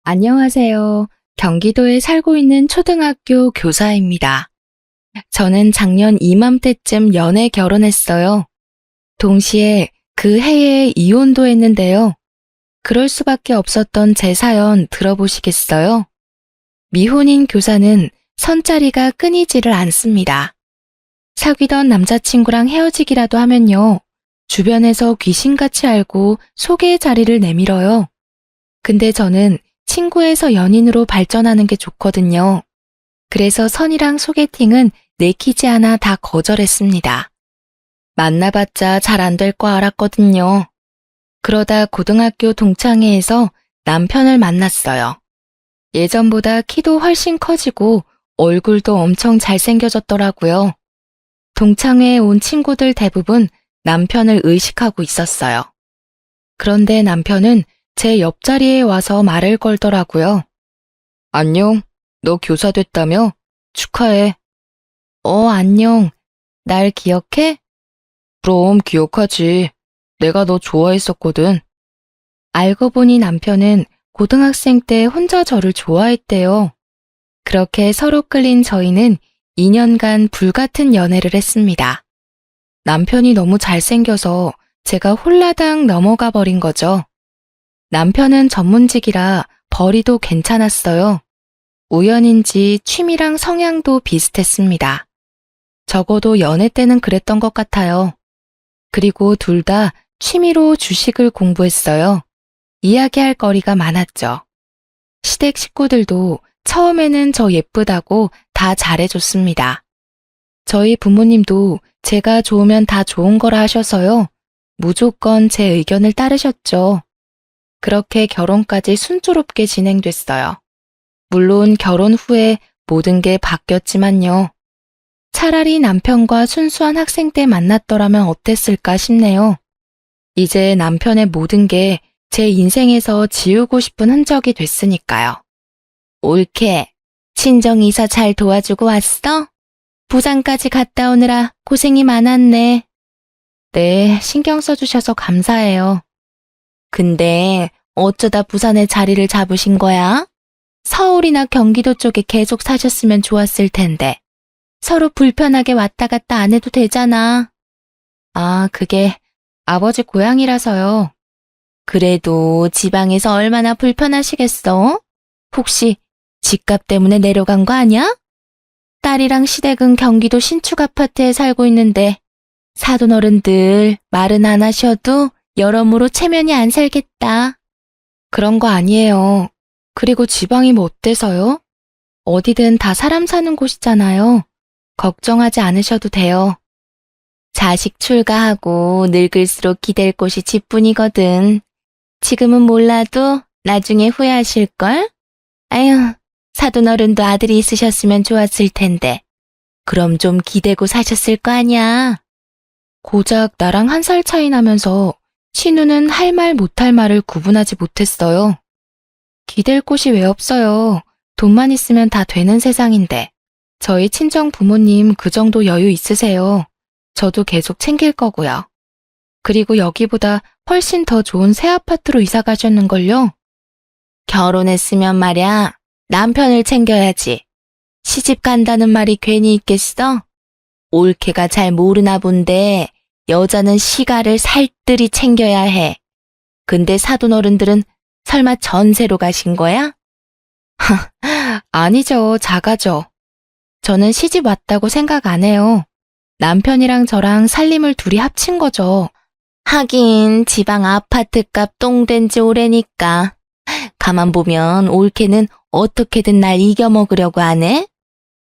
안녕하세요. 경기도에 살고 있는 초등학교 교사입니다. 저는 작년 이맘때쯤 연애 결혼했어요. 동시에 그 해에 이혼도 했는데요. 그럴 수밖에 없었던 제 사연 들어보시겠어요? 미혼인 교사는 선자리가 끊이지를 않습니다. 사귀던 남자친구랑 헤어지기라도 하면요. 주변에서 귀신같이 알고 소개의 자리를 내밀어요. 근데 저는 친구에서 연인으로 발전하는 게 좋거든요. 그래서 선이랑 소개팅은 내키지 않아 다 거절했습니다. 만나봤자 잘 안 될 거 알았거든요. 그러다 고등학교 동창회에서 남편을 만났어요. 예전보다 키도 훨씬 커지고 얼굴도 엄청 잘생겨졌더라고요. 동창회에 온 친구들 대부분 남편을 의식하고 있었어요. 그런데 남편은 제 옆자리에 와서 말을 걸더라고요. 안녕, 너 교사 됐다며? 축하해. 안녕. 날 기억해? 그럼 기억하지. 내가 너 좋아했었거든. 알고 보니 남편은 고등학생 때 혼자 저를 좋아했대요. 그렇게 서로 끌린 저희는 2년간 불같은 연애를 했습니다. 남편이 너무 잘생겨서 제가 홀라당 넘어가 버린 거죠. 남편은 전문직이라 벌이도 괜찮았어요. 우연인지 취미랑 성향도 비슷했습니다. 적어도 연애 때는 그랬던 것 같아요. 그리고 둘 다 취미로 주식을 공부했어요. 이야기할 거리가 많았죠. 시댁 식구들도 처음에는 저 예쁘다고 다 잘해줬습니다. 저희 부모님도 제가 좋으면 다 좋은 거라 하셔서요. 무조건 제 의견을 따르셨죠. 그렇게 결혼까지 순조롭게 진행됐어요. 물론 결혼 후에 모든 게 바뀌었지만요. 차라리 남편과 순수한 학생 때 만났더라면 어땠을까 싶네요. 이제 남편의 모든 게 제 인생에서 지우고 싶은 흔적이 됐으니까요. 옳게. 친정이사 잘 도와주고 왔어? 부산까지 갔다 오느라 고생이 많았네. 네, 신경 써주셔서 감사해요. 근데 어쩌다 부산에 자리를 잡으신 거야? 서울이나 경기도 쪽에 계속 사셨으면 좋았을 텐데. 서로 불편하게 왔다 갔다 안 해도 되잖아. 아, 그게 아버지 고향이라서요. 그래도 지방에서 얼마나 불편하시겠어? 혹시 집값 때문에 내려간 거 아니야? 딸이랑 시댁은 경기도 신축 아파트에 살고 있는데 사돈 어른들 말은 안 하셔도 여러모로 체면이 안 살겠다. 그런 거 아니에요. 그리고 지방이 뭐 어때서요? 어디든 다 사람 사는 곳이잖아요. 걱정하지 않으셔도 돼요. 자식 출가하고 늙을수록 기댈 곳이 집뿐이거든. 지금은 몰라도 나중에 후회하실걸? 아휴, 사돈 어른도 아들이 있으셨으면 좋았을 텐데. 그럼 좀 기대고 사셨을 거 아니야. 고작 나랑 1살 차이 나면서 신우는 할 말 못할 말을 구분하지 못했어요. 기댈 곳이 왜 없어요. 돈만 있으면 다 되는 세상인데. 저희 친정 부모님 그 정도 여유 있으세요. 저도 계속 챙길 거고요. 그리고 여기보다 훨씬 더 좋은 새 아파트로 이사 가셨는걸요. 결혼했으면 말야 남편을 챙겨야지. 시집 간다는 말이 괜히 있겠어? 올케가 잘 모르나 본데 여자는 시가를 살뜰히 챙겨야 해. 근데 사돈 어른들은 설마 전세로 가신 거야? 아니죠, 자가죠. 저는 시집 왔다고 생각 안 해요. 남편이랑 저랑 살림을 둘이 합친 거죠. 하긴 지방 아파트값 똥된 지 오래니까. 가만 보면 올케는 어떻게든 날 이겨먹으려고 하네.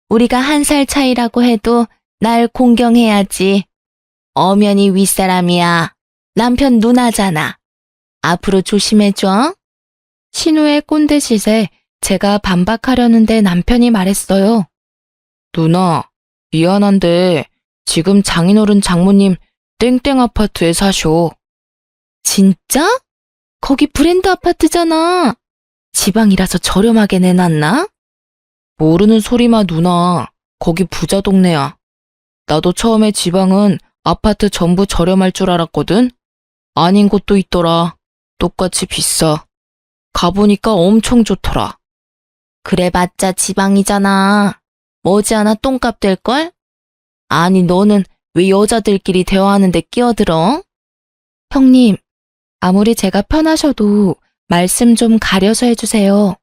우리가 1살 차이라고 해도 날 공경해야지. 엄연히 윗사람이야. 남편 누나잖아. 앞으로 조심해줘. 신우의 꼰대 짓에 제가 반박하려는데 남편이 말했어요. 누나, 미안한데 지금 장인어른 장모님 땡땡 아파트에 사셔. 진짜? 거기 브랜드 아파트잖아. 지방이라서 저렴하게 내놨나? 모르는 소리마 누나. 거기 부자 동네야. 나도 처음에 지방은 아파트 전부 저렴할 줄 알았거든? 아닌 곳도 있더라. 똑같이 비싸. 가보니까 엄청 좋더라. 그래봤자 지방이잖아. 머지않아 똥값 될걸? 아니, 너는 왜 여자들끼리 대화하는데 끼어들어? 형님, 아무리 제가 편하셔도 말씀 좀 가려서 해주세요.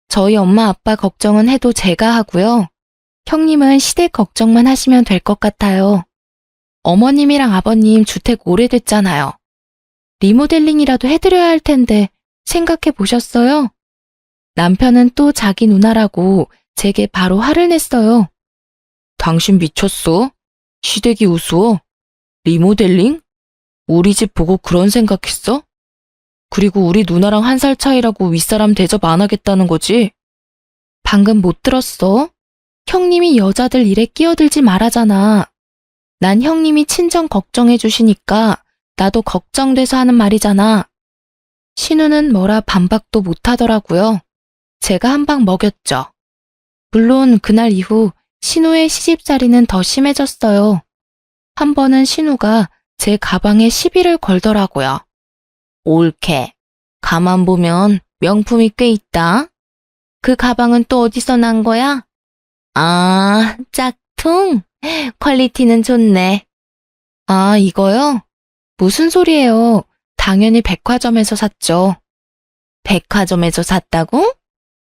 저희 엄마 아빠 걱정은 해도 제가 하고요. 형님은 시댁 걱정만 하시면 될 것 같아요. 어머님이랑 아버님 주택 오래됐잖아요. 리모델링이라도 해드려야 할 텐데 생각해 보셨어요? 남편은 또 자기 누나라고 제게 바로 화를 냈어요. 당신 미쳤어? 시댁이 우스워? 리모델링? 우리 집 보고 그런 생각했어? 그리고 우리 누나랑 1살 차이라고 윗사람 대접 안 하겠다는 거지? 방금 못 들었어? 형님이 여자들 일에 끼어들지 말아잖아. 난 형님이 친정 걱정해 주시니까 나도 걱정돼서 하는 말이잖아. 신우는 뭐라 반박도 못 하더라고요. 제가 한 방 먹였죠. 물론 그날 이후 신우의 시집살이는 더 심해졌어요. 한 번은 신우가 제 가방에 시비를 걸더라고요. 옳게. 가만 보면 명품이 꽤 있다. 그 가방은 또 어디서 난 거야? 아, 짝퉁? 퀄리티는 좋네. 아, 이거요? 무슨 소리예요? 당연히 백화점에서 샀죠. 백화점에서 샀다고?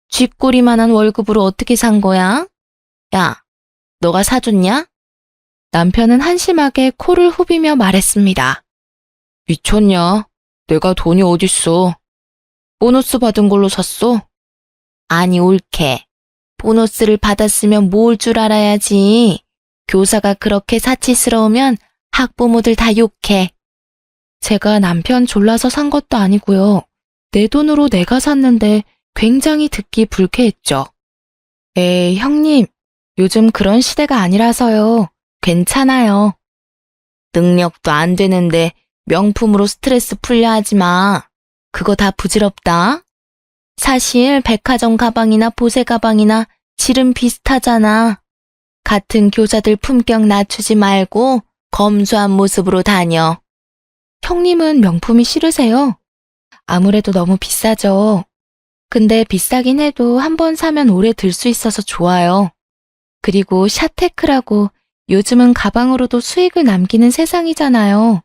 쥐꼬리만한 월급으로 어떻게 산 거야? 야, 너가 사줬냐? 남편은 한심하게 코를 후비며 말했습니다. 미쳤냐? 내가 돈이 어딨어. 보너스 받은 걸로 샀어? 아니, 옳게. 보너스를 받았으면 모을 줄 알아야지. 교사가 그렇게 사치스러우면 학부모들 다 욕해. 제가 남편 졸라서 산 것도 아니고요. 내 돈으로 내가 샀는데 굉장히 듣기 불쾌했죠. 에이, 형님. 요즘 그런 시대가 아니라서요. 괜찮아요. 능력도 안 되는데 명품으로 스트레스 풀려 하지 마. 그거 다 부질없다. 사실 백화점 가방이나 보세 가방이나 질은 비슷하잖아. 같은 교사들 품격 낮추지 말고 검소한 모습으로 다녀. 형님은 명품이 싫으세요? 아무래도 너무 비싸죠. 근데 비싸긴 해도 한 번 사면 오래 들 수 있어서 좋아요. 그리고 샤테크라고 요즘은 가방으로도 수익을 남기는 세상이잖아요.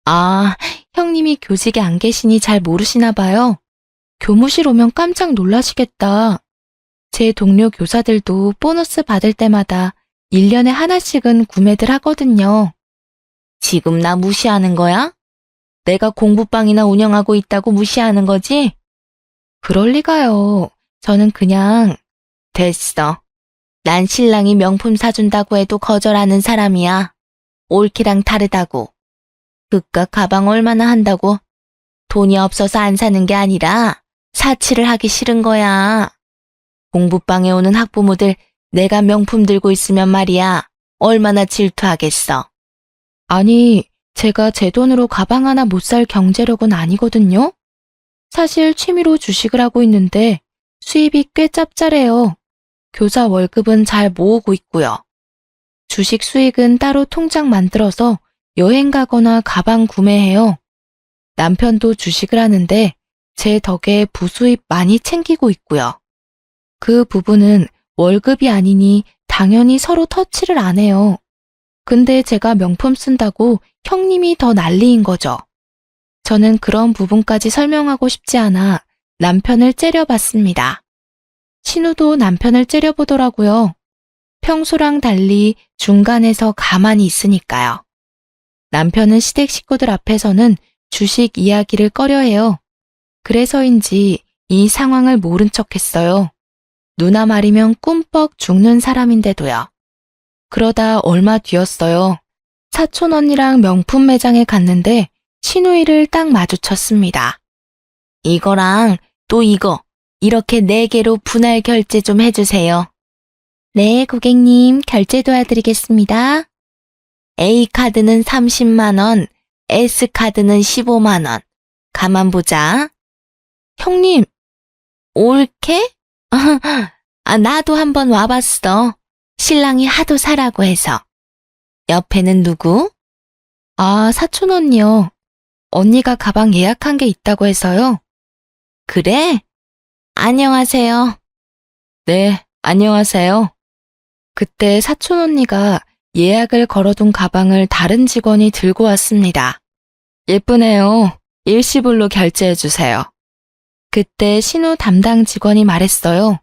아, 형님이 교직에 안 계시니 잘 모르시나 봐요. 교무실 오면 깜짝 놀라시겠다. 제 동료 교사들도 보너스 받을 때마다 1년에 하나씩은 구매들 하거든요. 지금 나 무시하는 거야? 내가 공부방이나 운영하고 있다고 무시하는 거지? 그럴 리가요. 저는 그냥 됐어. 난 신랑이 명품 사준다고 해도 거절하는 사람이야. 올케랑 다르다고. 그깟 가방 얼마나 한다고? 돈이 없어서 안 사는 게 아니라 사치를 하기 싫은 거야. 공부방에 오는 학부모들 내가 명품 들고 있으면 말이야. 얼마나 질투하겠어. 아니, 제가 제 돈으로 가방 하나 못 살 경제력은 아니거든요. 사실 취미로 주식을 하고 있는데 수입이 꽤 짭짤해요. 교사 월급은 잘 모으고 있고요. 주식 수익은 따로 통장 만들어서 여행 가거나 가방 구매해요. 남편도 주식을 하는데 제 덕에 부수입 많이 챙기고 있고요. 그 부분은 월급이 아니니 당연히 서로 터치를 안 해요. 근데 제가 명품 쓴다고 형님이 더 난리인 거죠. 저는 그런 부분까지 설명하고 싶지 않아 남편을 째려봤습니다. 신우도 남편을 째려보더라고요. 평소랑 달리 중간에서 가만히 있으니까요. 남편은 시댁 식구들 앞에서는 주식 이야기를 꺼려해요. 그래서인지 이 상황을 모른 척했어요. 누나 말이면 꿈뻑 죽는 사람인데도요. 그러다 얼마 뒤였어요. 사촌 언니랑 명품 매장에 갔는데 신우이를 딱 마주쳤습니다. 이거랑 또 이거 이렇게 4개로 분할 결제 좀 해주세요. 네, 고객님 결제 도와드리겠습니다. A카드는 30만 원, S카드는 15만 원. 가만 보자. 형님, 옳게? 나도 한번 와봤어. 신랑이 하도 사라고 해서. 옆에는 누구? 아, 사촌 언니요. 언니가 가방 예약한 게 있다고 해서요. 그래? 안녕하세요. 네, 안녕하세요. 그때 사촌 언니가 예약을 걸어둔 가방을 다른 직원이 들고 왔습니다. 예쁘네요. 일시불로 결제해주세요. 그때 신우 담당 직원이 말했어요.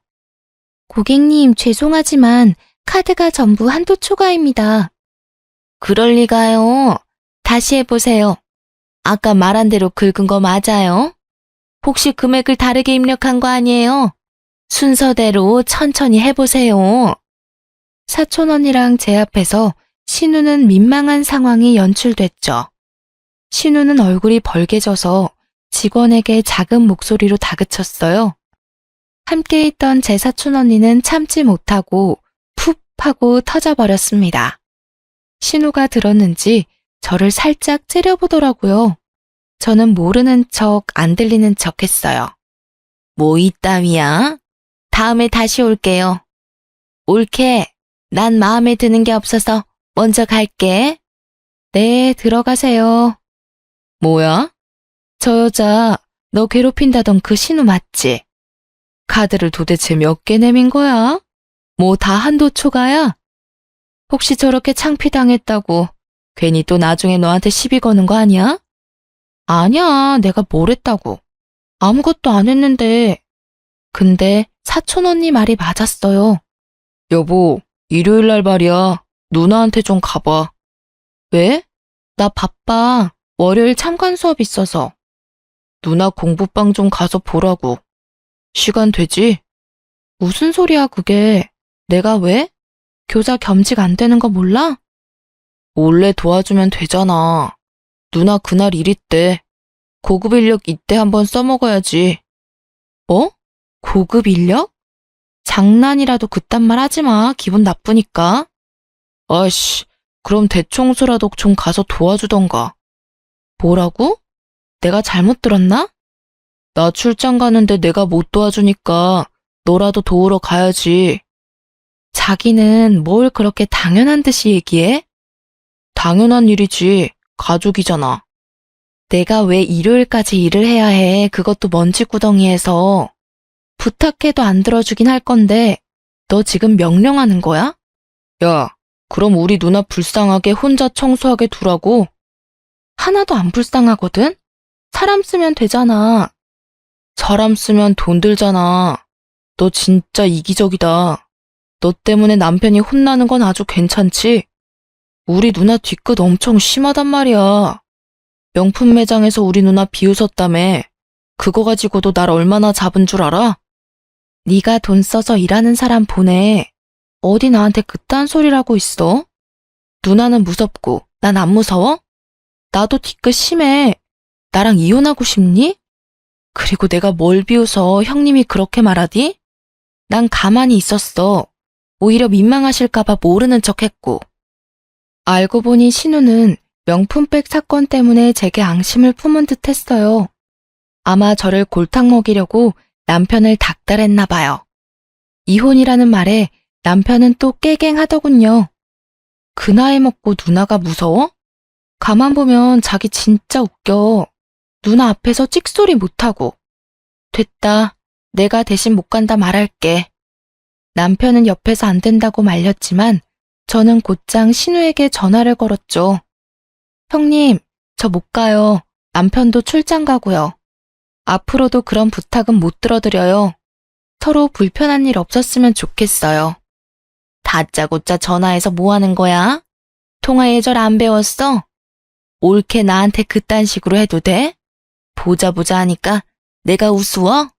고객님, 죄송하지만 카드가 전부 한도 초과입니다. 그럴 리가요. 다시 해보세요. 아까 말한 대로 긁은 거 맞아요? 혹시 금액을 다르게 입력한 거 아니에요? 순서대로 천천히 해보세요. 사촌 언니랑 제 앞에서 신우는 민망한 상황이 연출됐죠. 신우는 얼굴이 벌개져서 직원에게 작은 목소리로 다그쳤어요. 함께 있던 제 사촌 언니는 참지 못하고 푹 하고 터져버렸습니다. 신우가 들었는지 저를 살짝 째려보더라고요. 저는 모르는 척 안 들리는 척 했어요. 뭐 이따위야? 다음에 다시 올게요. 옳게. 난 마음에 드는 게 없어서 먼저 갈게. 네, 들어가세요. 뭐야? 저 여자 너 괴롭힌다던 그 신우 맞지? 카드를 도대체 몇 개 내민 거야? 뭐 다 한도 초과야? 혹시 저렇게 창피당했다고 괜히 또 나중에 너한테 시비 거는 거 아니야? 아니야, 내가 뭘 했다고. 아무것도 안 했는데. 근데 사촌 언니 말이 맞았어요. 여보, 일요일 날 말이야. 누나한테 좀 가봐. 왜? 나 바빠. 월요일 참관 수업 있어서. 누나 공부방 좀 가서 보라고. 시간 되지? 무슨 소리야 그게. 내가 왜? 교사 겸직 안 되는 거 몰라? 몰래 도와주면 되잖아. 누나 그날 일 있대. 고급 인력 이때 한번 써먹어야지. 뭐? 고급 인력? 장난이라도 그딴 말 하지 마. 기분 나쁘니까. 아이씨, 그럼 대청소라도 좀 가서 도와주던가. 뭐라고? 내가 잘못 들었나? 나 출장 가는데 내가 못 도와주니까 너라도 도우러 가야지. 자기는 뭘 그렇게 당연한 듯이 얘기해? 당연한 일이지. 가족이잖아. 내가 왜 일요일까지 일을 해야 해. 그것도 먼지구덩이에서. 부탁해도 안 들어주긴 할 건데 너 지금 명령하는 거야? 야, 그럼 우리 누나 불쌍하게 혼자 청소하게 두라고? 하나도 안 불쌍하거든? 사람 쓰면 되잖아. 사람 쓰면 돈 들잖아. 너 진짜 이기적이다. 너 때문에 남편이 혼나는 건 아주 괜찮지? 우리 누나 뒤끝 엄청 심하단 말이야. 명품 매장에서 우리 누나 비웃었다며. 그거 가지고도 날 얼마나 잡은 줄 알아? 네가 돈 써서 일하는 사람 보내. 어디 나한테 그딴 소리라고 있어? 누나는 무섭고 난 안 무서워? 나도 뒤끝 심해. 나랑 이혼하고 싶니? 그리고 내가 뭘 비웃어 형님이 그렇게 말하디? 난 가만히 있었어. 오히려 민망하실까봐 모르는 척했고. 알고 보니 신우는 명품백 사건 때문에 제게 앙심을 품은 듯 했어요. 아마 저를 골탕 먹이려고 남편을 닥달했나 봐요. 이혼이라는 말에 남편은 또 깨갱하더군요. 그 나이 먹고 누나가 무서워? 가만 보면 자기 진짜 웃겨. 누나 앞에서 찍소리 못하고. 됐다. 내가 대신 못 간다 말할게. 남편은 옆에서 안 된다고 말렸지만 저는 곧장 신우에게 전화를 걸었죠. 형님, 저 못 가요. 남편도 출장 가고요. 앞으로도 그런 부탁은 못 들어드려요. 서로 불편한 일 없었으면 좋겠어요. 다짜고짜 전화해서 뭐 하는 거야? 통화 예절 안 배웠어? 옳게 나한테 그딴 식으로 해도 돼? 보자 하니까 내가 우스워?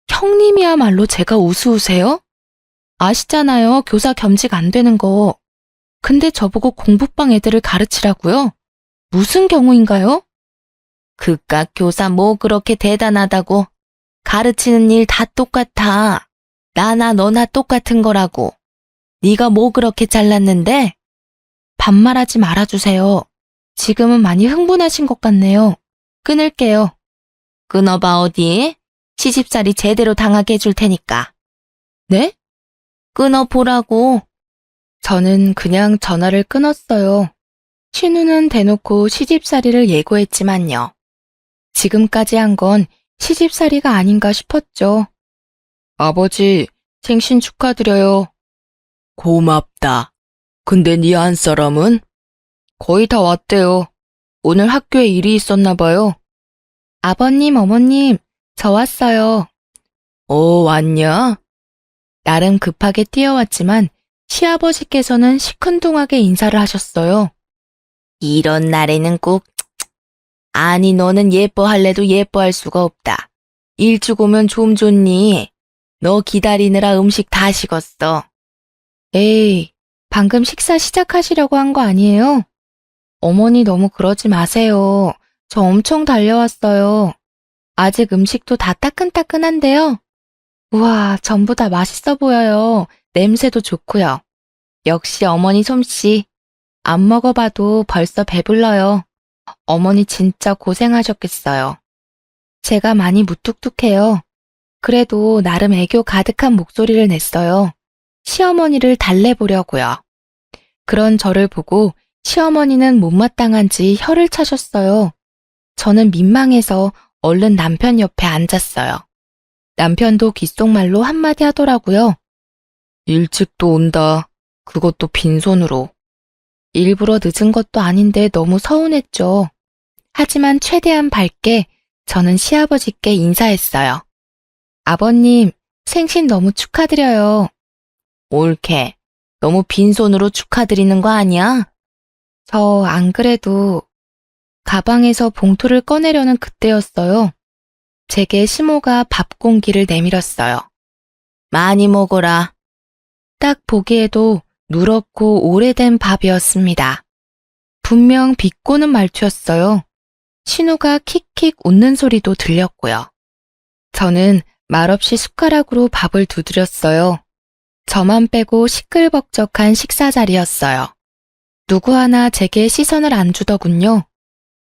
형님이야말로 제가 우스우세요? 아시잖아요. 교사 겸직 안 되는 거. 근데 저보고 공부방 애들을 가르치라고요? 무슨 경우인가요? 그깟 교사 뭐 그렇게 대단하다고. 가르치는 일 다 똑같아. 나나 너나 똑같은 거라고. 네가 뭐 그렇게 잘났는데? 반말하지 말아주세요. 지금은 많이 흥분하신 것 같네요. 끊을게요. 끊어봐 어디? 시집살이 제대로 당하게 해줄 테니까. 네? 끊어보라고. 저는 그냥 전화를 끊었어요. 신우는 대놓고 시집살이를 예고했지만요. 지금까지 한 건 시집살이가 아닌가 싶었죠. 아버지, 생신 축하드려요. 고맙다. 근데 네 안사람은? 거의 다 왔대요. 오늘 학교에 일이 있었나 봐요. 아버님, 어머님, 저 왔어요. 왔냐? 나름 급하게 뛰어왔지만 시아버지께서는 시큰둥하게 인사를 하셨어요. 이런 날에는 꼭 아니 너는 예뻐할래도 예뻐할 수가 없다. 일찍 오면 좀 좋니? 너 기다리느라 음식 다 식었어. 에이, 방금 식사 시작하시려고 한 거 아니에요? 어머니 너무 그러지 마세요. 저 엄청 달려왔어요. 아직 음식도 다 따끈따끈한데요. 우와, 전부 다 맛있어 보여요. 냄새도 좋고요. 역시 어머니 솜씨. 안 먹어봐도 벌써 배불러요. 어머니 진짜 고생하셨겠어요. 제가 많이 무뚝뚝해요. 그래도 나름 애교 가득한 목소리를 냈어요. 시어머니를 달래보려고요. 그런 저를 보고 시어머니는 못마땅한지 혀를 차셨어요. 저는 민망해서 얼른 남편 옆에 앉았어요. 남편도 귓속말로 한마디 하더라고요. 일찍 또 온다. 그것도 빈손으로. 일부러 늦은 것도 아닌데 너무 서운했죠. 하지만 최대한 밝게 저는 시아버지께 인사했어요. 아버님, 생신 너무 축하드려요. 옳게. 너무 빈손으로 축하드리는 거 아니야? 저 안 그래도 가방에서 봉투를 꺼내려는 그때였어요. 제게 시모가 밥 공기를 내밀었어요. 많이 먹어라. 딱 보기에도 누렇고 오래된 밥이었습니다. 분명 비꼬는 말투였어요. 신우가 킥킥 웃는 소리도 들렸고요. 저는 말없이 숟가락으로 밥을 두드렸어요. 저만 빼고 시끌벅적한 식사 자리였어요. 누구 하나 제게 시선을 안 주더군요.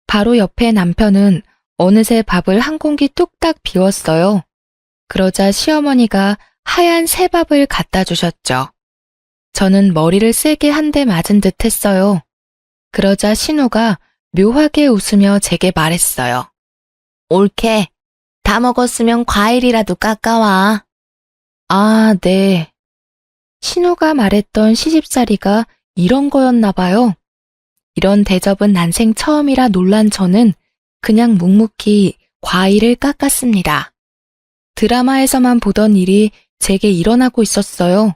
바로 옆에 남편은 어느새 밥을 한 공기 뚝딱 비웠어요. 그러자 시어머니가 하얀 새밥을 갖다 주셨죠. 저는 머리를 세게 한 대 맞은 듯 했어요. 그러자 신우가 묘하게 웃으며 제게 말했어요. 옳게. 다 먹었으면 과일이라도 깎아와. 아, 네. 신우가 말했던 시집살이가 이런 거였나 봐요. 이런 대접은 난생 처음이라 놀란 저는 그냥 묵묵히 과일을 깎았습니다. 드라마에서만 보던 일이 제게 일어나고 있었어요.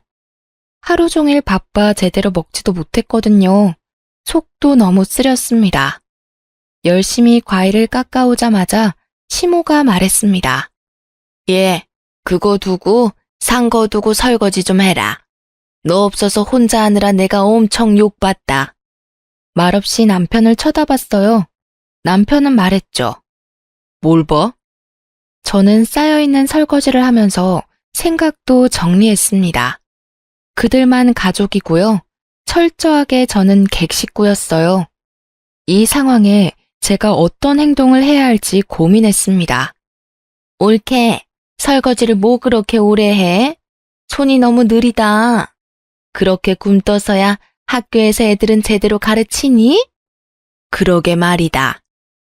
하루 종일 바빠 제대로 먹지도 못했거든요. 속도 너무 쓰렸습니다. 열심히 과일을 깎아오자마자 시모가 말했습니다. 예, 그거 두고 산 거 두고 설거지 좀 해라. 너 없어서 혼자 하느라 내가 엄청 욕봤다. 말없이 남편을 쳐다봤어요. 남편은 말했죠. 뭘 봐? 저는 쌓여있는 설거지를 하면서 생각도 정리했습니다. 그들만 가족이고요. 철저하게 저는 객식구였어요. 이 상황에 제가 어떤 행동을 해야 할지 고민했습니다. 옳게, 설거지를 뭐 그렇게 오래 해? 손이 너무 느리다. 그렇게 굼떠서야 학교에서 애들은 제대로 가르치니? 그러게 말이다.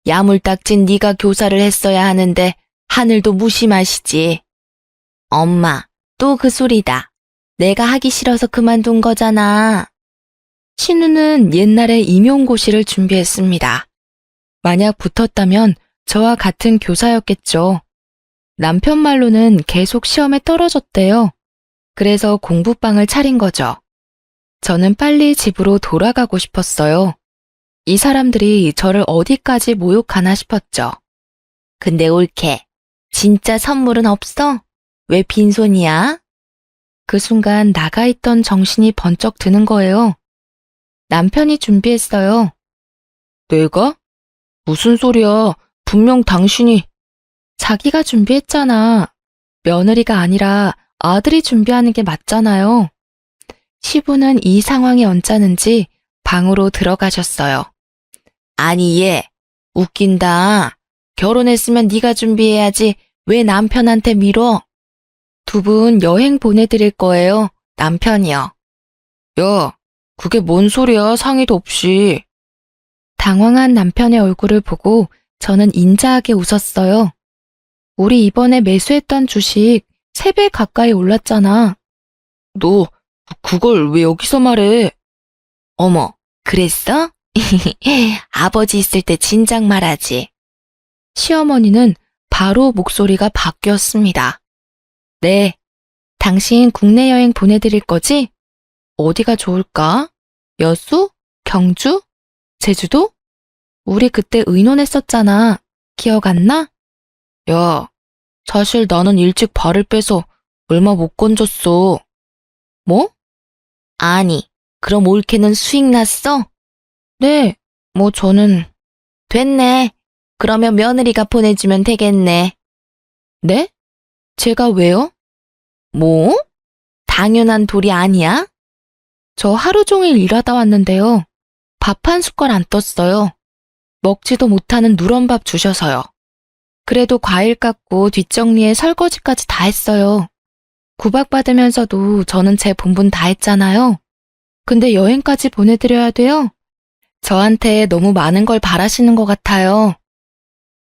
야물딱진 네가 교사를 했어야 하는데 하늘도 무심하시지. 엄마, 또 그 소리다. 내가 하기 싫어서 그만둔 거잖아. 신우는 옛날에 임용고시를 준비했습니다. 만약 붙었다면 저와 같은 교사였겠죠. 남편 말로는 계속 시험에 떨어졌대요. 그래서 공부방을 차린 거죠. 저는 빨리 집으로 돌아가고 싶었어요. 이 사람들이 저를 어디까지 모욕하나 싶었죠. 근데 옳게, 진짜 선물은 없어? 왜 빈손이야? 그 순간 나가있던 정신이 번쩍 드는 거예요. 남편이 준비했어요. 내가? 무슨 소리야? 분명 당신이. 자기가 준비했잖아. 며느리가 아니라 아들이 준비하는 게 맞잖아요. 시부는 이 상황이 언짢은지 방으로 들어가셨어요. 아니 얘, 웃긴다. 결혼했으면 네가 준비해야지 왜 남편한테 밀어? 두 분 여행 보내드릴 거예요. 남편이요. 야, 그게 뭔 소리야, 상의도 없이. 당황한 남편의 얼굴을 보고 저는 인자하게 웃었어요. 우리 이번에 매수했던 주식 3배 가까이 올랐잖아. 너 그걸 왜 여기서 말해? 어머, 그랬어? 아버지 있을 때 진작 말하지. 시어머니는 바로 목소리가 바뀌었습니다. 네, 당신 국내 여행 보내드릴 거지? 어디가 좋을까? 여수? 경주? 제주도? 우리 그때 의논했었잖아. 기억 안 나? 야, 사실 나는 일찍 발을 빼서 얼마 못 건졌어. 뭐? 아니, 그럼 올케는 수익 났어? 네, 뭐 저는. 됐네. 그러면 며느리가 보내주면 되겠네. 네? 제가 왜요? 뭐? 당연한 도리 아니야? 저 하루 종일 일하다 왔는데요. 밥 한 숟갈 안 떴어요. 먹지도 못하는 누런밥 주셔서요. 그래도 과일 깎고 뒷정리에 설거지까지 다 했어요. 구박받으면서도 저는 제 본분 다 했잖아요. 근데 여행까지 보내드려야 돼요? 저한테 너무 많은 걸 바라시는 것 같아요.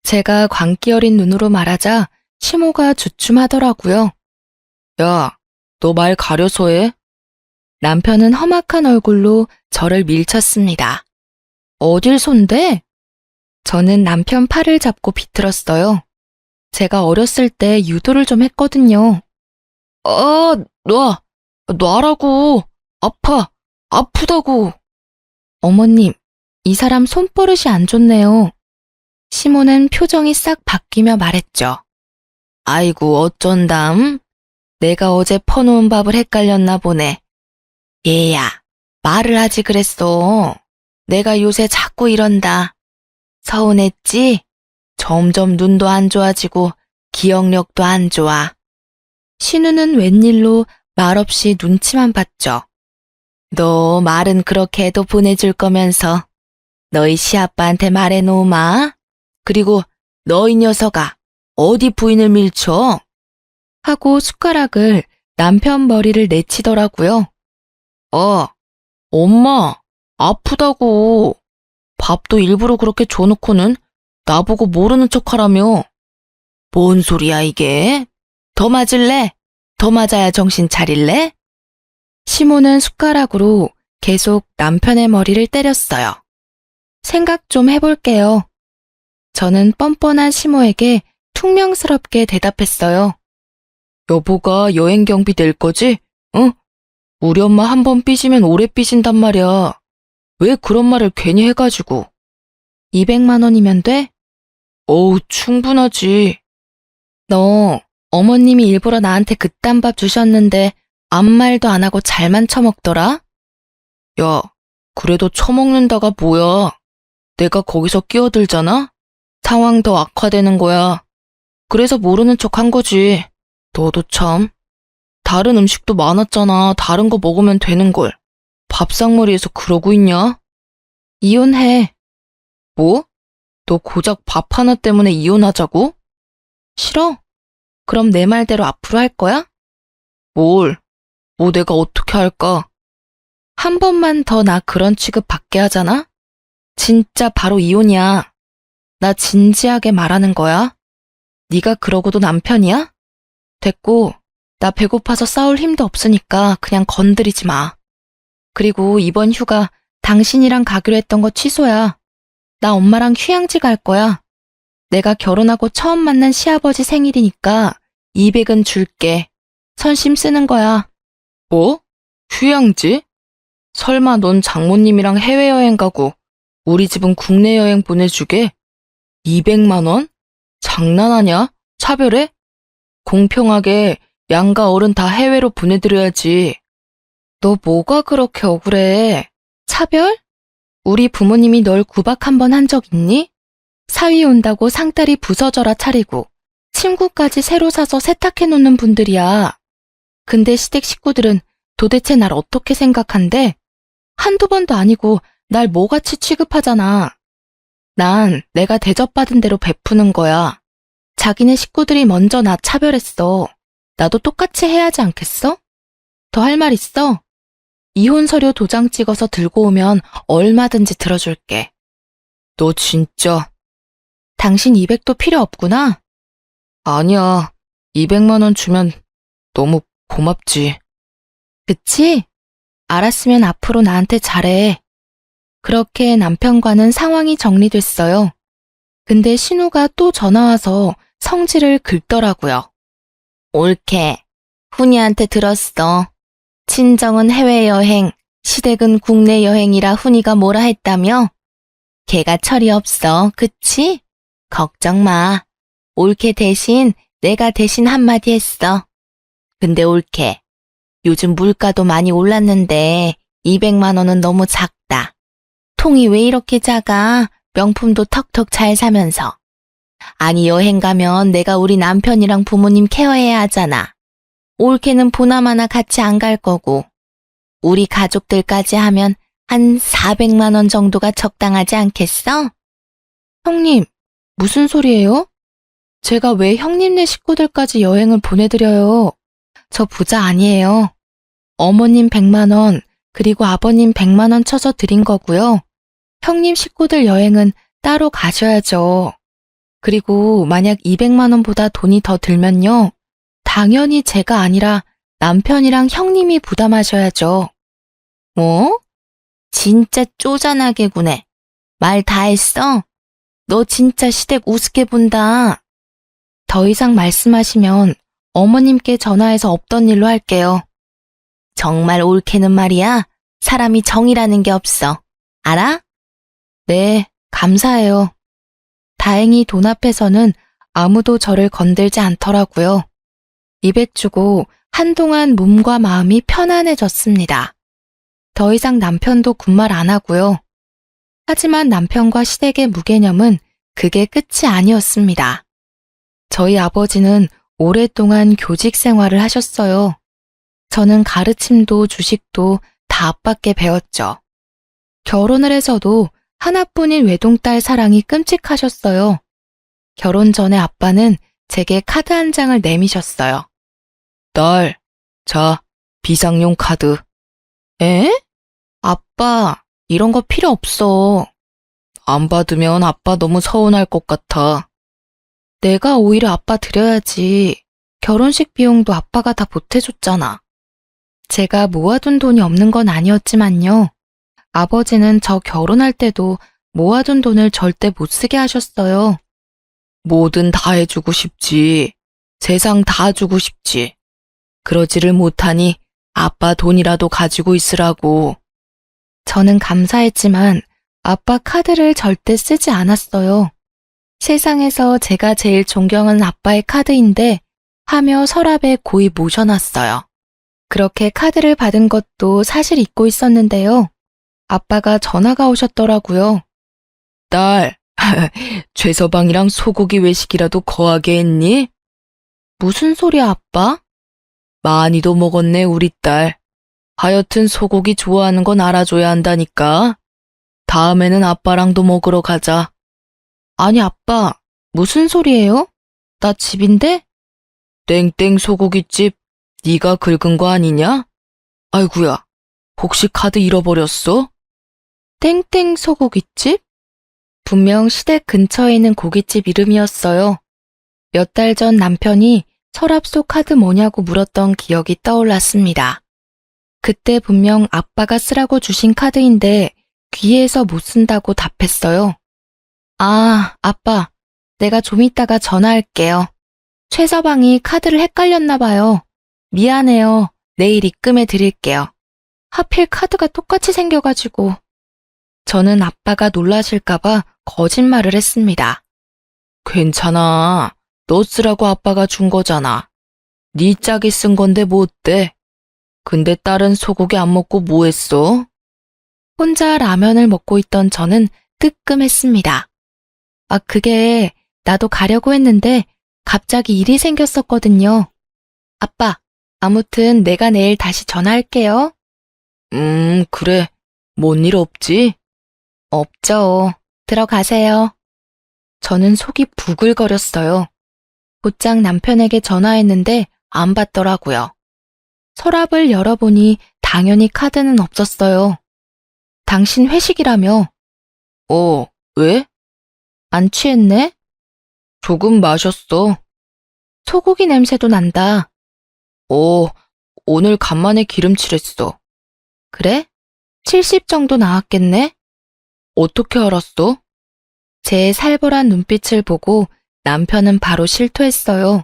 제가 광기 어린 눈으로 말하자 시모가 주춤하더라고요. 야, 너 말 가려서 해? 남편은 험악한 얼굴로 저를 밀쳤습니다. 어딜 손대? 저는 남편 팔을 잡고 비틀었어요. 제가 어렸을 때 유도를 좀 했거든요. 놔라고. 아프다고. 어머님, 이 사람 손버릇이 안 좋네요. 시모는 표정이 싹 바뀌며 말했죠. 아이고, 어쩐담. 내가 어제 퍼놓은 밥을 헷갈렸나 보네. 얘야, 말을 하지 그랬어. 내가 요새 자꾸 이런다. 서운했지? 점점 눈도 안 좋아지고 기억력도 안 좋아. 신우는 웬일로 말없이 눈치만 봤죠. 너 말은 그렇게 해도 보내줄 거면서 너희 시아빠한테 말해놓으마. 그리고 너희 녀석아, 어디 부인을 밀쳐? 하고 숟가락을 남편 머리를 내치더라고요. 엄마, 아프다고. 밥도 일부러 그렇게 줘놓고는 나보고 모르는 척하라며. 뭔 소리야 이게? 더 맞을래? 더 맞아야 정신 차릴래? 시모는 숟가락으로 계속 남편의 머리를 때렸어요. 생각 좀 해볼게요. 저는 뻔뻔한 시모에게 퉁명스럽게 대답했어요. 여보가 여행 경비 낼 거지? 응? 우리 엄마 한 번 삐지면 오래 삐진단 말이야. 왜 그런 말을 괜히 해가지고. 200만 원이면 돼? 어우, 충분하지. 너 어머님이 일부러 나한테 그딴 밥 주셨는데 아무 말도 안 하고 잘만 처먹더라? 야, 그래도 처먹는다가 뭐야. 내가 거기서 끼어들잖아? 상황 더 악화되는 거야. 그래서 모르는 척 한 거지. 너도 참. 다른 음식도 많았잖아. 다른 거 먹으면 되는걸. 밥상머리에서 그러고 있냐? 이혼해. 뭐? 너 고작 밥 하나 때문에 이혼하자고? 싫어? 그럼 내 말대로 앞으로 할 거야? 뭘? 뭐 내가 어떻게 할까? 한 번만 더 나 그런 취급 받게 하잖아? 진짜 바로 이혼이야. 나 진지하게 말하는 거야. 네가 그러고도 남편이야? 됐고, 나 배고파서 싸울 힘도 없으니까 그냥 건드리지 마. 그리고 이번 휴가 당신이랑 가기로 했던 거 취소야. 나 엄마랑 휴양지 갈 거야. 내가 결혼하고 처음 만난 시아버지 생일이니까 200은 줄게. 선심 쓰는 거야. 뭐? 휴양지? 설마 넌 장모님이랑 해외여행 가고 우리 집은 국내 여행 보내주게? 200만 원? 장난하냐? 차별해? 공평하게 양가 어른 다 해외로 보내드려야지. 너 뭐가 그렇게 억울해? 차별? 우리 부모님이 널 구박 한 번 한 적 있니? 사위 온다고 상다리 부서져라 차리고 침구까지 새로 사서 세탁해 놓는 분들이야. 근데 시댁 식구들은 도대체 날 어떻게 생각한대? 한두 번도 아니고 날 뭐같이 취급하잖아. 난 내가 대접받은 대로 베푸는 거야. 자기네 식구들이 먼저 나 차별했어. 나도 똑같이 해야지 않겠어? 더 할 말 있어? 이혼 서류 도장 찍어서 들고 오면 얼마든지 들어줄게. 너 진짜. 당신 200도 필요 없구나. 아니야. 200만 원 주면 너무 고맙지. 그치? 알았으면 앞으로 나한테 잘해. 그렇게 남편과는 상황이 정리됐어요. 근데 신우가 또 전화와서 성질을 긁더라고요. 옳게. 훈이한테 들었어. 친정은 해외여행, 시댁은 국내 여행이라 훈이가 뭐라 했다며? 걔가 철이 없어, 그치? 걱정 마. 옳게 대신 내가 대신 한마디 했어. 근데 옳게. 요즘 물가도 많이 올랐는데 200만 원은 너무 작다. 통이 왜 이렇게 작아? 명품도 턱턱 잘 사면서. 아니 여행 가면 내가 우리 남편이랑 부모님 케어해야 하잖아. 옳게는 보나마나 같이 안 갈 거고. 우리 가족들까지 하면 한 400만 원 정도가 적당하지 않겠어? 형님, 무슨 소리예요? 제가 왜 형님네 식구들까지 여행을 보내드려요? 저 부자 아니에요. 어머님 100만 원, 그리고 아버님 100만 원 쳐서 드린 거고요. 형님 식구들 여행은 따로 가셔야죠. 그리고 만약 200만 원보다 돈이 더 들면요. 당연히 제가 아니라 남편이랑 형님이 부담하셔야죠. 뭐? 진짜 쪼잔하게 구네. 말 다 했어? 너 진짜 시댁 우습게 본다. 더 이상 말씀하시면 어머님께 전화해서 없던 일로 할게요. 정말 옳게는 말이야. 사람이 정이라는 게 없어. 알아? 네, 감사해요. 다행히 돈 앞에서는 아무도 저를 건들지 않더라고요. 200 주고 한동안 몸과 마음이 편안해졌습니다. 더 이상 남편도 군말 안 하고요. 하지만 남편과 시댁의 무개념은 그게 끝이 아니었습니다. 저희 아버지는 오랫동안 교직 생활을 하셨어요. 저는 가르침도 주식도 다 아빠께 배웠죠. 결혼을 해서도 하나뿐인 외동딸 사랑이 끔찍하셨어요. 결혼 전에 아빠는 제게 카드 한 장을 내미셨어요. 딸, 자, 비상용 카드. 에? 아빠, 이런 거 필요 없어. 안 받으면 아빠 너무 서운할 것 같아. 내가 오히려 아빠 드려야지. 결혼식 비용도 아빠가 다 보태줬잖아. 제가 모아둔 돈이 없는 건 아니었지만요. 아버지는 저 결혼할 때도 모아둔 돈을 절대 못 쓰게 하셨어요. 뭐든 다 해주고 싶지. 세상 다 주고 싶지. 그러지를 못하니 아빠 돈이라도 가지고 있으라고. 저는 감사했지만 아빠 카드를 절대 쓰지 않았어요. 세상에서 제가 제일 존경하는 아빠의 카드인데 하며 서랍에 고이 모셔놨어요. 그렇게 카드를 받은 것도 사실 잊고 있었는데요. 아빠가 전화가 오셨더라고요. 딸, 최서방이랑 소고기 외식이라도 거하게 했니? 무슨 소리야, 아빠? 많이도 먹었네, 우리 딸. 하여튼 소고기 좋아하는 건 알아줘야 한다니까. 다음에는 아빠랑도 먹으러 가자. 아니, 아빠, 무슨 소리예요? 나 집인데? 땡땡 소고기집, 네가 긁은 거 아니냐? 아이구야, 혹시 카드 잃어버렸어? 땡땡 소고기집? 분명 시댁 근처에 있는 고깃집 이름이었어요. 몇 달 전 남편이 서랍 속 카드 뭐냐고 물었던 기억이 떠올랐습니다. 그때 분명 아빠가 쓰라고 주신 카드인데 귀에서 못 쓴다고 답했어요. 아, 아빠, 내가 좀 이따가 전화할게요. 최서방이 카드를 헷갈렸나 봐요. 미안해요. 내일 입금해 드릴게요. 하필 카드가 똑같이 생겨가지고. 저는 아빠가 놀라실까봐 거짓말을 했습니다. 괜찮아. 너 쓰라고 아빠가 준 거잖아. 네 짝이 쓴 건데 뭐 어때? 근데 딸은 소고기 안 먹고 뭐 했어? 혼자 라면을 먹고 있던 저는 뜨끔했습니다. 아, 그게 나도 가려고 했는데 갑자기 일이 생겼었거든요. 아빠, 아무튼 내가 내일 다시 전화할게요. 그래. 뭔 일 없지? 없죠. 들어가세요. 저는 속이 부글거렸어요. 곧장 남편에게 전화했는데 안 받더라고요. 서랍을 열어보니 당연히 카드는 없었어요. 당신 회식이라며? 왜? 안 취했네? 조금 마셨어. 소고기 냄새도 난다. 오늘 간만에 기름칠했어. 그래? 70 정도 나왔겠네? 어떻게 알았어? 제 살벌한 눈빛을 보고 남편은 바로 실토했어요.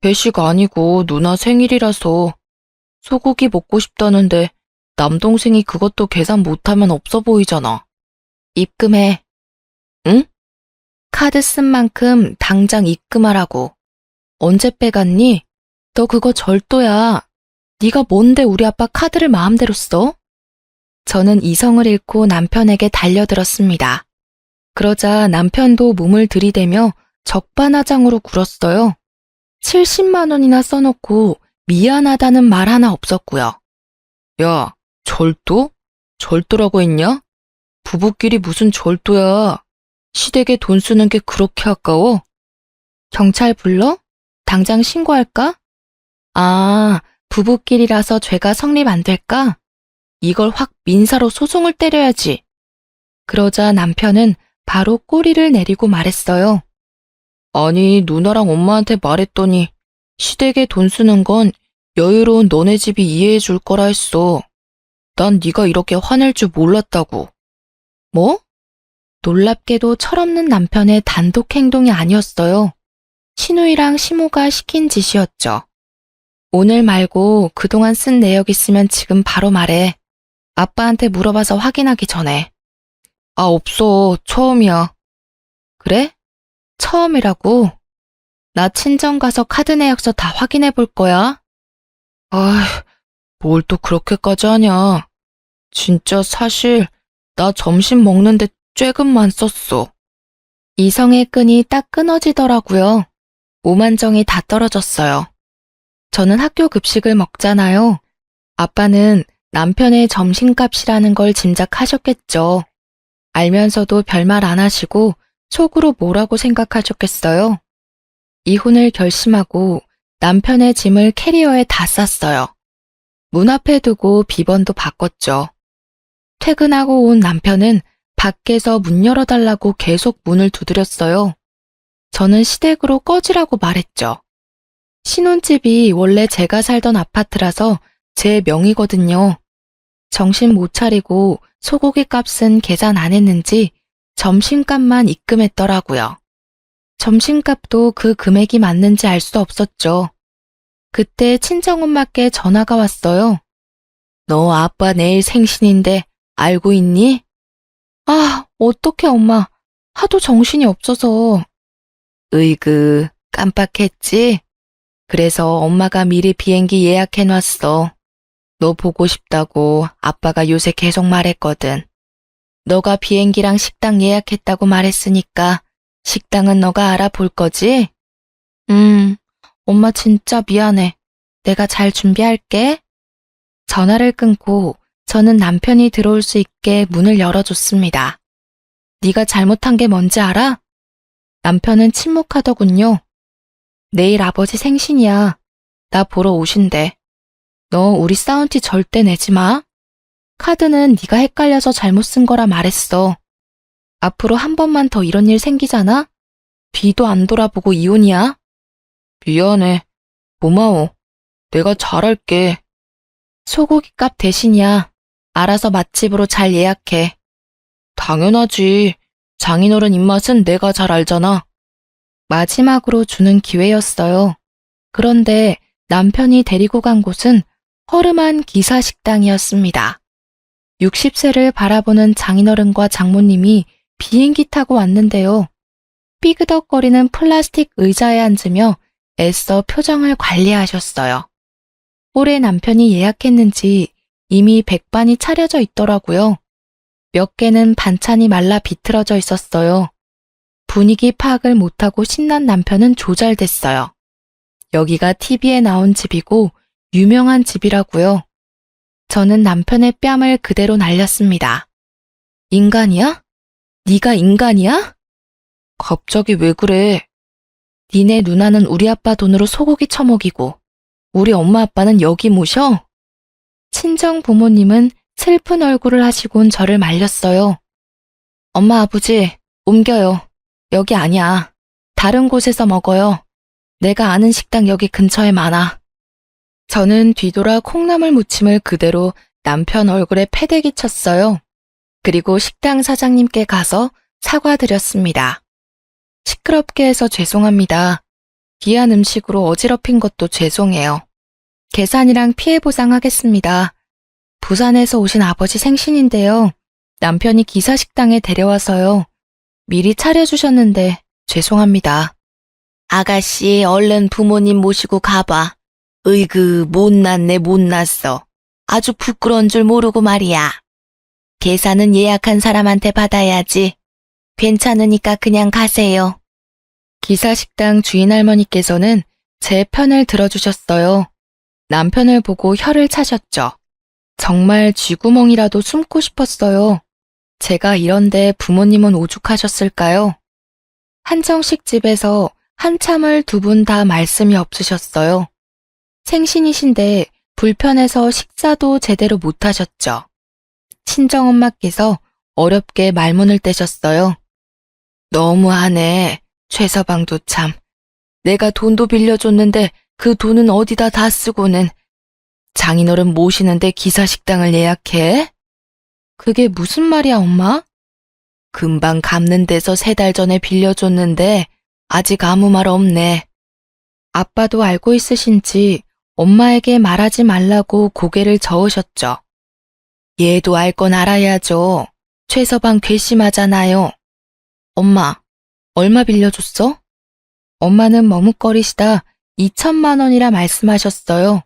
회식 아니고 누나 생일이라서 소고기 먹고 싶다는데 남동생이 그것도 계산 못하면 없어 보이잖아. 입금해. 응? 카드 쓴 만큼 당장 입금하라고. 언제 빼갔니? 너 그거 절도야. 네가 뭔데 우리 아빠 카드를 마음대로 써? 저는 이성을 잃고 남편에게 달려들었습니다. 그러자 남편도 몸을 들이대며 적반하장으로 굴었어요. 70만 원이나 써놓고 미안하다는 말 하나 없었고요. 야, 절도? 절도라고 했냐? 부부끼리 무슨 절도야. 시댁에 돈 쓰는 게 그렇게 아까워? 경찰 불러? 당장 신고할까? 아, 부부끼리라서 죄가 성립 안 될까? 이걸 확 민사로 소송을 때려야지. 그러자 남편은 바로 꼬리를 내리고 말했어요. 아니, 누나랑 엄마한테 말했더니 시댁에 돈 쓰는 건 여유로운 너네 집이 이해해 줄 거라 했어. 난 네가 이렇게 화낼 줄 몰랐다고. 뭐? 놀랍게도 철없는 남편의 단독 행동이 아니었어요. 신우이랑 시모가 시킨 짓이었죠. 오늘 말고 그동안 쓴 내역 있으면 지금 바로 말해. 아빠한테 물어봐서 확인하기 전에. 아, 없어. 처음이야. 그래? 처음이라고? 나 친정 가서 카드 내역서 다 확인해 볼 거야. 아이, 뭘 또 그렇게까지 하냐. 진짜 사실 나 점심 먹는데 쬐금만 썼어. 이성의 끈이 딱 끊어지더라고요. 오만정이 다 떨어졌어요. 저는 학교 급식을 먹잖아요. 아빠는 남편의 점심값이라는 걸 짐작하셨겠죠. 알면서도 별말 안 하시고 속으로 뭐라고 생각하셨겠어요? 이혼을 결심하고 남편의 짐을 캐리어에 다 쌌어요. 문 앞에 두고 비번도 바꿨죠. 퇴근하고 온 남편은 밖에서 문 열어달라고 계속 문을 두드렸어요. 저는 시댁으로 꺼지라고 말했죠. 신혼집이 원래 제가 살던 아파트라서 제 명의거든요. 정신 못 차리고 소고기 값은 계산 안 했는지 점심값만 입금했더라고요. 점심값도 그 금액이 맞는지 알 수 없었죠. 그때 친정엄마께 전화가 왔어요. 너 아빠 내일 생신인데 알고 있니? 아, 어떡해 엄마. 하도 정신이 없어서. 으이그, 깜빡했지? 그래서 엄마가 미리 비행기 예약해놨어. 너 보고 싶다고 아빠가 요새 계속 말했거든. 너가 비행기랑 식당 예약했다고 말했으니까 식당은 너가 알아볼 거지? 엄마 진짜 미안해. 내가 잘 준비할게. 전화를 끊고 저는 남편이 들어올 수 있게 문을 열어줬습니다. 네가 잘못한 게 뭔지 알아? 남편은 침묵하더군요. 내일 아버지 생신이야. 나 보러 오신대. 너 우리 싸운 티 절대 내지 마. 카드는 네가 헷갈려서 잘못 쓴 거라 말했어. 앞으로 한 번만 더 이런 일 생기잖아? 뒤도 안 돌아보고 이혼이야. 미안해. 고마워. 내가 잘할게. 소고기 값 대신이야. 알아서 맛집으로 잘 예약해. 당연하지. 장인어른 입맛은 내가 잘 알잖아. 마지막으로 주는 기회였어요. 그런데 남편이 데리고 간 곳은 허름한 기사식당이었습니다. 60세를 바라보는 장인어른과 장모님이 비행기 타고 왔는데요. 삐그덕거리는 플라스틱 의자에 앉으며 애써 표정을 관리하셨어요. 올해 남편이 예약했는지 이미 백반이 차려져 있더라고요. 몇 개는 반찬이 말라 비틀어져 있었어요. 분위기 파악을 못하고 신난 남편은 조잘됐어요. 여기가 TV에 나온 집이고 유명한 집이라고요. 저는 남편의 뺨을 그대로 날렸습니다. 인간이야? 네가 인간이야? 갑자기 왜 그래? 니네 누나는 우리 아빠 돈으로 소고기 처먹이고 우리 엄마 아빠는 여기 모셔? 친정 부모님은 슬픈 얼굴을 하시곤 저를 말렸어요. 엄마 아버지 옮겨요. 여기 아니야. 다른 곳에서 먹어요. 내가 아는 식당 여기 근처에 많아. 저는 뒤돌아 콩나물 무침을 그대로 남편 얼굴에 패대기 쳤어요. 그리고 식당 사장님께 가서 사과드렸습니다. 시끄럽게 해서 죄송합니다. 귀한 음식으로 어지럽힌 것도 죄송해요. 계산이랑 피해 보상하겠습니다. 부산에서 오신 아버지 생신인데요. 남편이 기사식당에 데려와서요. 미리 차려주셨는데 죄송합니다. 아가씨, 얼른 부모님 모시고 가봐. 으이그, 못났네, 못났어. 아주 부끄러운 줄 모르고 말이야. 계산은 예약한 사람한테 받아야지. 괜찮으니까 그냥 가세요. 기사식당 주인 할머니께서는 제 편을 들어주셨어요. 남편을 보고 혀를 차셨죠. 정말 쥐구멍이라도 숨고 싶었어요. 제가 이런데 부모님은 오죽하셨을까요? 한정식 집에서 한참을 두 분 다 말씀이 없으셨어요. 생신이신데 불편해서 식사도 제대로 못하셨죠. 친정엄마께서 어렵게 말문을 떼셨어요. 너무하네. 최서방도 참. 내가 돈도 빌려줬는데 그 돈은 어디다 다 쓰고는. 장인어른 모시는데 기사식당을 예약해? 그게 무슨 말이야, 엄마? 금방 갚는 데서 3달 전에 빌려줬는데 아직 아무 말 없네. 아빠도 알고 있으신지 엄마에게 말하지 말라고 고개를 저으셨죠. 얘도 알 건 알아야죠. 최서방 괘씸하잖아요. 엄마, 얼마 빌려줬어? 엄마는 머뭇거리시다 2천만 원이라 말씀하셨어요.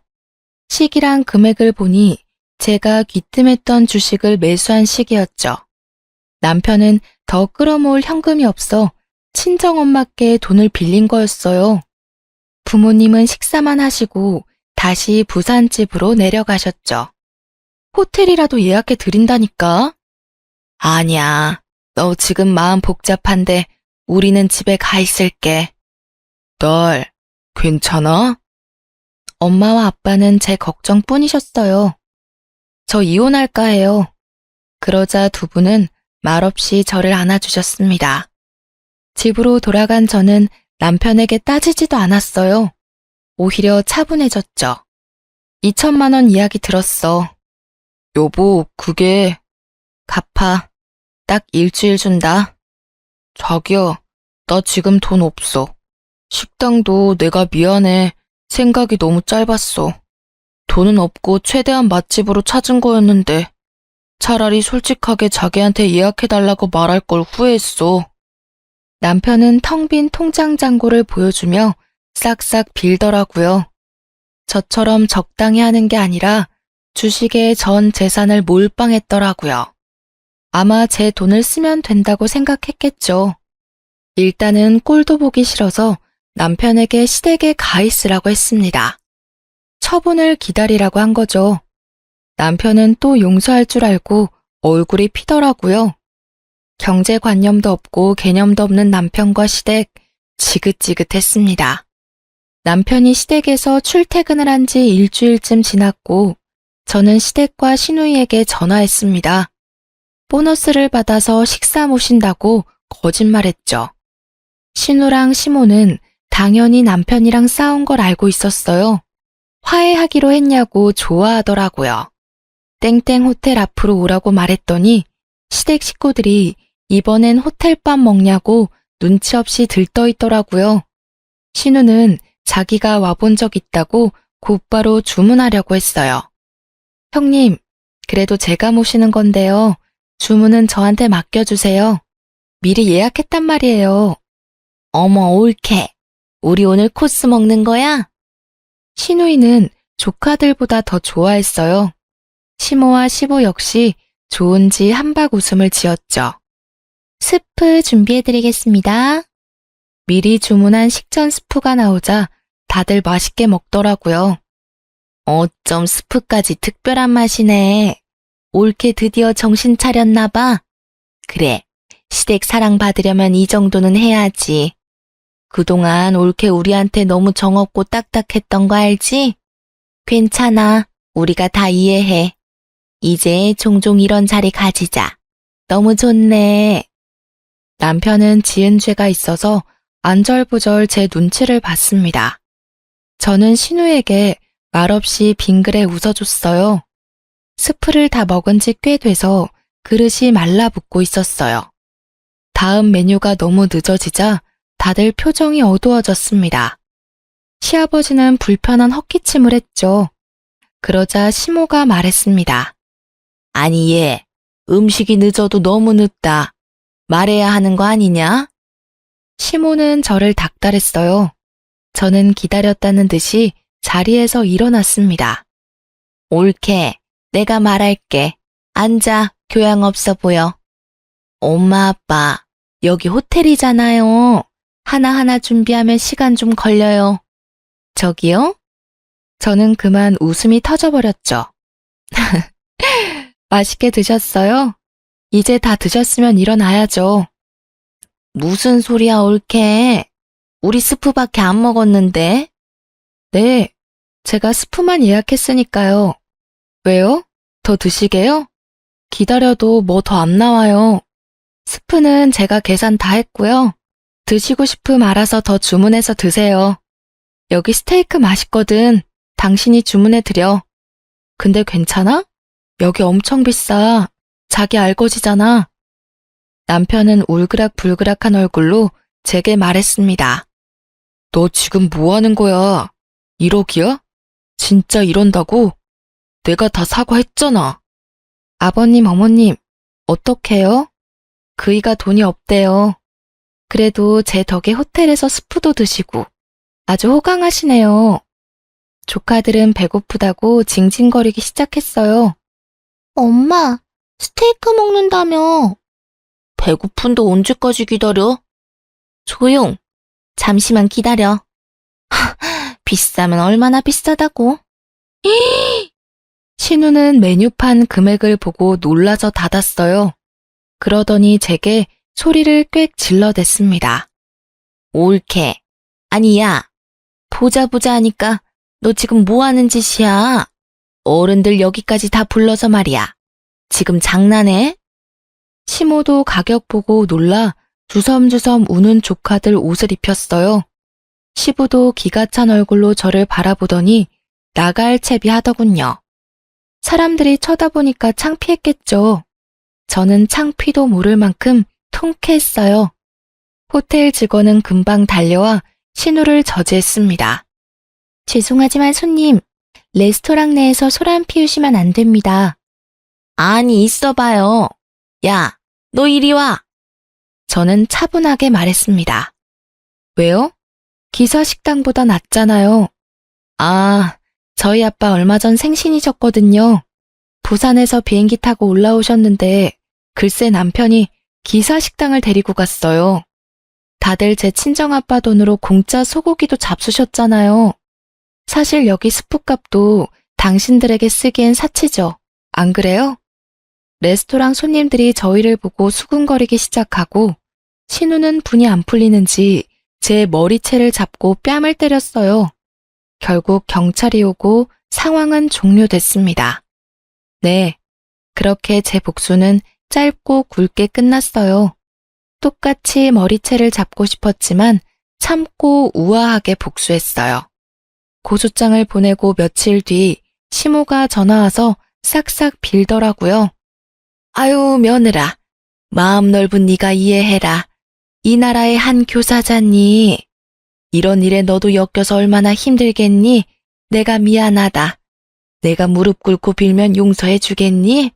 시기랑 금액을 보니 제가 귀뜸했던 주식을 매수한 시기였죠. 남편은 더 끌어모을 현금이 없어 친정엄마께 돈을 빌린 거였어요. 부모님은 식사만 하시고 다시 부산집으로 내려가셨죠. 호텔이라도 예약해 드린다니까. 아니야. 너 지금 마음 복잡한데 우리는 집에 가 있을게. 딸, 괜찮아? 엄마와 아빠는 제 걱정뿐이셨어요. 저 이혼할까 해요. 그러자 두 분은 말없이 저를 안아주셨습니다. 집으로 돌아간 저는 남편에게 따지지도 않았어요. 오히려 차분해졌죠. 2천만 원 이야기 들었어. 여보, 그게... 갚아. 딱 일주일 준다. 자기야, 나 지금 돈 없어. 식당도 내가 미안해. 생각이 너무 짧았어. 돈은 없고 최대한 맛집으로 찾은 거였는데 차라리 솔직하게 자기한테 예약해달라고 말할 걸 후회했어. 남편은 텅 빈 통장 잔고를 보여주며 싹싹 빌더라고요. 저처럼 적당히 하는 게 아니라 주식에 전 재산을 몰빵했더라고요. 아마 제 돈을 쓰면 된다고 생각했겠죠. 일단은 꼴도 보기 싫어서 남편에게 시댁에 가 있으라고 했습니다. 처분을 기다리라고 한 거죠. 남편은 또 용서할 줄 알고 얼굴이 피더라고요. 경제관념도 없고 개념도 없는 남편과 시댁, 지긋지긋했습니다. 남편이 시댁에서 출퇴근을 한 지 일주일쯤 지났고 저는 시댁과 시누이에게 전화했습니다. 보너스를 받아서 식사 모신다고 거짓말했죠. 신우랑 시모는 당연히 남편이랑 싸운 걸 알고 있었어요. 화해하기로 했냐고 좋아하더라고요. 땡땡 호텔 앞으로 오라고 말했더니 시댁 식구들이 이번엔 호텔밥 먹냐고 눈치 없이 들떠있더라고요. 신우는 자기가 와본 적 있다고 곧바로 주문하려고 했어요. 형님, 그래도 제가 모시는 건데요. 주문은 저한테 맡겨주세요. 미리 예약했단 말이에요. 어머, 옳게. 우리 오늘 코스 먹는 거야? 시누이는 조카들보다 더 좋아했어요. 시모와 시보 역시 좋은지 한박 웃음을 지었죠. 스프 준비해드리겠습니다. 미리 주문한 식전 스프가 나오자 다들 맛있게 먹더라고요. 어쩜 스프까지 특별한 맛이네. 옳게 드디어 정신 차렸나 봐. 그래, 시댁 사랑받으려면 이 정도는 해야지. 그동안 옳게 우리한테 너무 정없고 딱딱했던 거 알지? 괜찮아. 우리가 다 이해해. 이제 종종 이런 자리 가지자. 너무 좋네. 남편은 지은 죄가 있어서 안절부절 제 눈치를 봤습니다. 저는 신우에게 말없이 빙그레 웃어줬어요. 스프를 다 먹은 지 꽤 돼서 그릇이 말라붙고 있었어요. 다음 메뉴가 너무 늦어지자 다들 표정이 어두워졌습니다. 시아버지는 불편한 헛기침을 했죠. 그러자 시모가 말했습니다. 아니 얘, 음식이 늦어도 너무 늦다. 말해야 하는 거 아니냐? 시모는 저를 닥달했어요. 저는 기다렸다는 듯이 자리에서 일어났습니다. 옳게, 내가 말할게. 앉아, 교양 없어 보여. 엄마, 아빠, 여기 호텔이잖아요. 하나하나 준비하면 시간 좀 걸려요. 저기요? 저는 그만 웃음이 터져버렸죠. 맛있게 드셨어요? 이제 다 드셨으면 일어나야죠. 무슨 소리야, 옳게. 우리 스프밖에 안 먹었는데. 네, 제가 스프만 예약했으니까요. 왜요? 더 드시게요? 기다려도 뭐 더 안 나와요. 스프는 제가 계산 다 했고요. 드시고 싶음 알아서 더 주문해서 드세요. 여기 스테이크 맛있거든. 당신이 주문해 드려. 근데 괜찮아? 여기 엄청 비싸. 자기 알거지잖아. 남편은 울그락불그락한 얼굴로 제게 말했습니다. 너 지금 뭐 하는 거야? 1억이야? 진짜 이런다고? 내가 다 사과했잖아. 아버님, 어머님, 어떡해요? 그이가 돈이 없대요. 그래도 제 덕에 호텔에서 스프도 드시고 아주 호강하시네요. 조카들은 배고프다고 징징거리기 시작했어요. 엄마, 스테이크 먹는다며. 배고픈데 언제까지 기다려? 조용, 잠시만 기다려. 비싸면 얼마나 비싸다고? 신우는 메뉴판 금액을 보고 놀라서 닫았어요. 그러더니 제게 소리를 꽥 질러댔습니다. 옳게. 아니야. 보자 하니까 너 지금 뭐 하는 짓이야? 어른들 여기까지 다 불러서 말이야. 지금 장난해? 시모도 가격 보고 놀라 주섬주섬 우는 조카들 옷을 입혔어요. 시부도 기가 찬 얼굴로 저를 바라보더니 나갈 채비 하더군요. 사람들이 쳐다보니까 창피했겠죠. 저는 창피도 모를 만큼 통쾌했어요. 호텔 직원은 금방 달려와 신우를 저지했습니다. 죄송하지만 손님, 레스토랑 내에서 소란 피우시면 안 됩니다. 아니, 있어봐요. 야, 너 이리 와. 저는 차분하게 말했습니다. 왜요? 기사 식당보다 낫잖아요. 아, 저희 아빠 얼마 전 생신이셨거든요. 부산에서 비행기 타고 올라오셨는데 글쎄 남편이 기사 식당을 데리고 갔어요. 다들 제 친정아빠 돈으로 공짜 소고기도 잡수셨잖아요. 사실 여기 스프값도 당신들에게 쓰기엔 사치죠. 안 그래요? 레스토랑 손님들이 저희를 보고 수군거리기 시작하고 신우는 분이 안 풀리는지 제 머리채를 잡고 뺨을 때렸어요. 결국 경찰이 오고 상황은 종료됐습니다. 네, 그렇게 제 복수는 짧고 굵게 끝났어요. 똑같이 머리채를 잡고 싶었지만 참고 우아하게 복수했어요. 고소장을 보내고 며칠 뒤 시모가 전화와서 싹싹 빌더라고요. 아유 며느라, 마음 넓은 네가 이해해라. 이 나라의 한 교사잖니. 이런 일에 너도 엮여서 얼마나 힘들겠니? 내가 미안하다. 내가 무릎 꿇고 빌면 용서해 주겠니?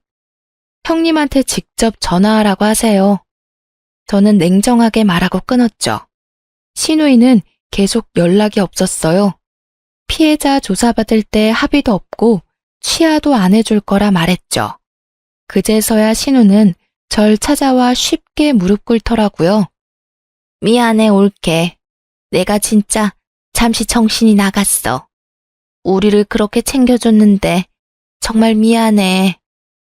형님한테 직접 전화하라고 하세요. 저는 냉정하게 말하고 끊었죠. 신우이는 계속 연락이 없었어요. 피해자 조사받을 때 합의도 없고 취하도 안 해줄 거라 말했죠. 그제서야 신우는 절 찾아와 쉽게 무릎 꿇더라고요. 미안해 옳게. 내가 진짜 잠시 정신이 나갔어. 우리를 그렇게 챙겨줬는데 정말 미안해.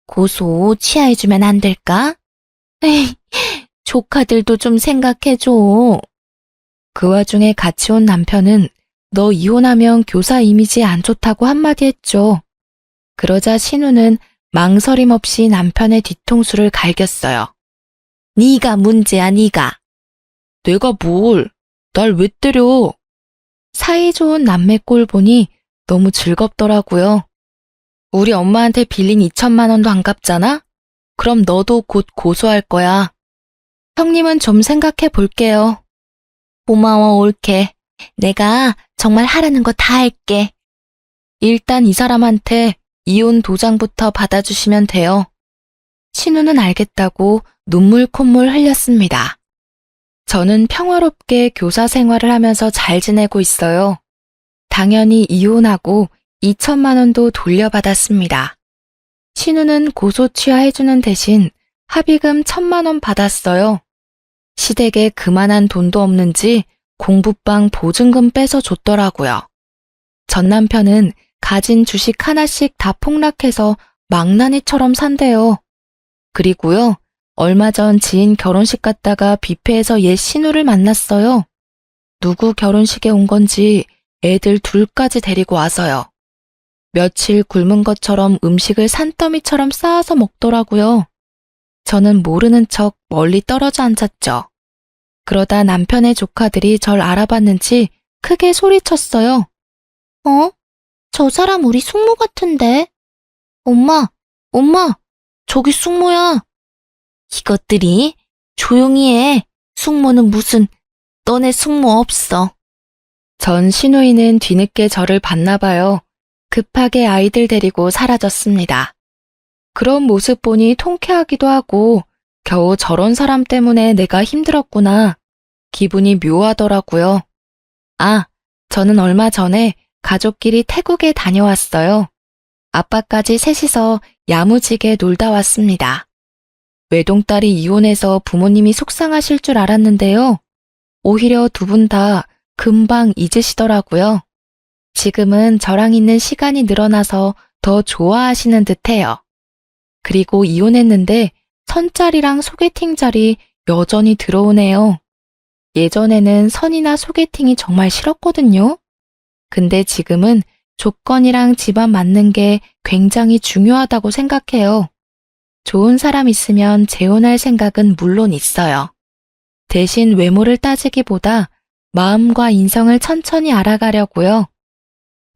고소 취하해주면 안 될까? 에이, 조카들도 좀 생각해줘. 그 와중에 같이 온 남편은 너 이혼하면 교사 이미지 안 좋다고 한마디 했죠. 그러자 신우는 망설임 없이 남편의 뒤통수를 갈겼어요. 네가 문제야, 네가. 내가 뭘? 날 왜 때려? 사이좋은 남매 꼴 보니 너무 즐겁더라고요. 우리 엄마한테 빌린 2천만 원도 안 갚잖아? 그럼 너도 곧 고소할 거야. 형님은 좀 생각해 볼게요. 고마워, 올케. 내가 정말 하라는 거 다 할게. 일단 이 사람한테 이혼 도장부터 받아주시면 돼요. 신우는 알겠다고 눈물 콧물 흘렸습니다. 저는 평화롭게 교사 생활을 하면서 잘 지내고 있어요. 당연히 이혼하고 2천만 원도 돌려받았습니다. 신우는 고소 취하해주는 대신 합의금 1,000만 원 받았어요. 시댁에 그만한 돈도 없는지 공부방 보증금 빼서 줬더라고요. 전 남편은 가진 주식 하나씩 다 폭락해서 망나니처럼 산대요. 그리고요, 얼마 전 지인 결혼식 갔다가 뷔페에서 옛 신우를 만났어요. 누구 결혼식에 온 건지 애들 둘까지 데리고 와서요. 며칠 굶은 것처럼 음식을 산더미처럼 쌓아서 먹더라고요. 저는 모르는 척 멀리 떨어져 앉았죠. 그러다 남편의 조카들이 절 알아봤는지 크게 소리쳤어요. 어? 저 사람 우리 숙모 같은데? 엄마, 저기 숙모야. 이것들이 조용히 해. 숙모는 무슨, 너네 숙모 없어. 전 시누이는 뒤늦게 저를 봤나 봐요. 급하게 아이들 데리고 사라졌습니다. 그런 모습 보니 통쾌하기도 하고 겨우 저런 사람 때문에 내가 힘들었구나. 기분이 묘하더라고요. 아, 저는 얼마 전에 가족끼리 태국에 다녀왔어요. 아빠까지 셋이서 야무지게 놀다 왔습니다. 외동딸이 이혼해서 부모님이 속상하실 줄 알았는데요. 오히려 두 분 다 금방 잊으시더라고요. 지금은 저랑 있는 시간이 늘어나서 더 좋아하시는 듯해요. 그리고 이혼했는데 선짤이랑 소개팅짤이 여전히 들어오네요. 예전에는 선이나 소개팅이 정말 싫었거든요. 근데 지금은 조건이랑 집안 맞는 게 굉장히 중요하다고 생각해요. 좋은 사람 있으면 재혼할 생각은 물론 있어요. 대신 외모를 따지기보다 마음과 인성을 천천히 알아가려고요.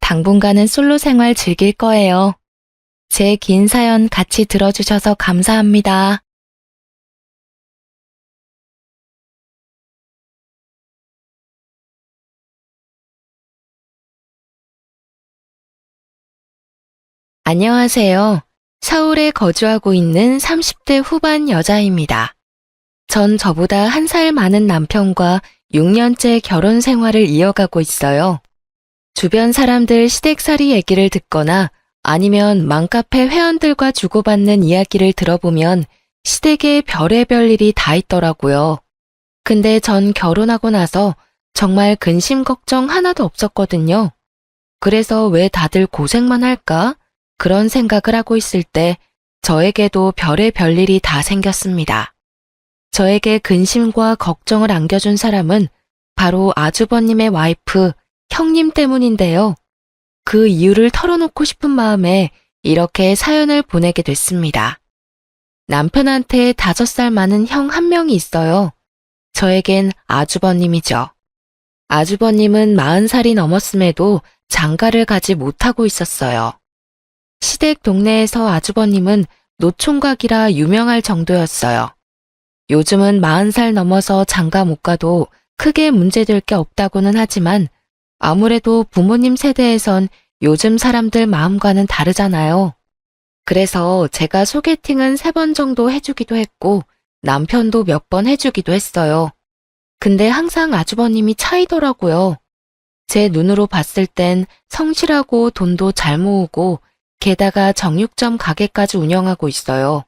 당분간은 솔로 생활 즐길 거예요. 제 긴 사연 같이 들어주셔서 감사합니다. 안녕하세요. 서울에 거주하고 있는 30대 후반 여자입니다. 전 저보다 1살 많은 남편과 6년째 결혼 생활을 이어가고 있어요. 주변 사람들 시댁살이 얘기를 듣거나 아니면 맘카페 회원들과 주고받는 이야기를 들어보면 시댁에 별의별 일이 다 있더라고요. 근데 전 결혼하고 나서 정말 근심 걱정 하나도 없었거든요. 그래서 왜 다들 고생만 할까? 그런 생각을 하고 있을 때 저에게도 별의별 일이 다 생겼습니다. 저에게 근심과 걱정을 안겨준 사람은 바로 아주버님의 와이프, 형님 때문인데요. 그 이유를 털어놓고 싶은 마음에 이렇게 사연을 보내게 됐습니다. 남편한테 5살 많은 형 한 명이 있어요. 저에겐 아주버님이죠. 아주버님은 40살이 넘었음에도 장가를 가지 못하고 있었어요. 시댁 동네에서 아주버님은 노총각이라 유명할 정도였어요. 요즘은 40살 넘어서 장가 못 가도 크게 문제될 게 없다고는 하지만 아무래도 부모님 세대에선 요즘 사람들 마음과는 다르잖아요. 그래서 제가 소개팅은 3번 정도 해주기도 했고 남편도 몇 번 해주기도 했어요. 근데 항상 아주버님이 차이더라고요. 제 눈으로 봤을 땐 성실하고 돈도 잘 모으고 게다가 정육점 가게까지 운영하고 있어요.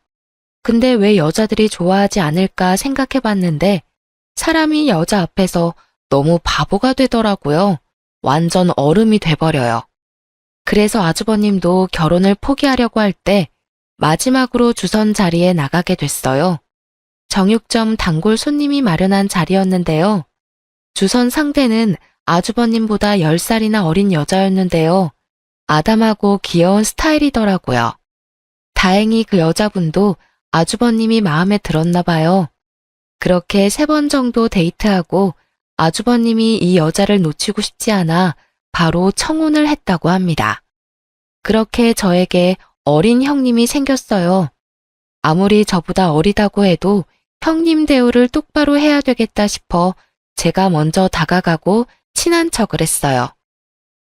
근데 왜 여자들이 좋아하지 않을까 생각해봤는데 사람이 여자 앞에서 너무 바보가 되더라고요. 완전 얼음이 돼버려요. 그래서 아주버님도 결혼을 포기하려고 할 때 마지막으로 주선 자리에 나가게 됐어요. 정육점 단골 손님이 마련한 자리였는데요. 주선 상대는 아주버님보다 10살이나 어린 여자였는데요. 아담하고 귀여운 스타일이더라고요. 다행히 그 여자분도 아주버님이 마음에 들었나 봐요. 그렇게 3번 정도 데이트하고 아주버님이 이 여자를 놓치고 싶지 않아 바로 청혼을 했다고 합니다. 그렇게 저에게 어린 형님이 생겼어요. 아무리 저보다 어리다고 해도 형님 대우를 똑바로 해야 되겠다 싶어 제가 먼저 다가가고 친한 척을 했어요.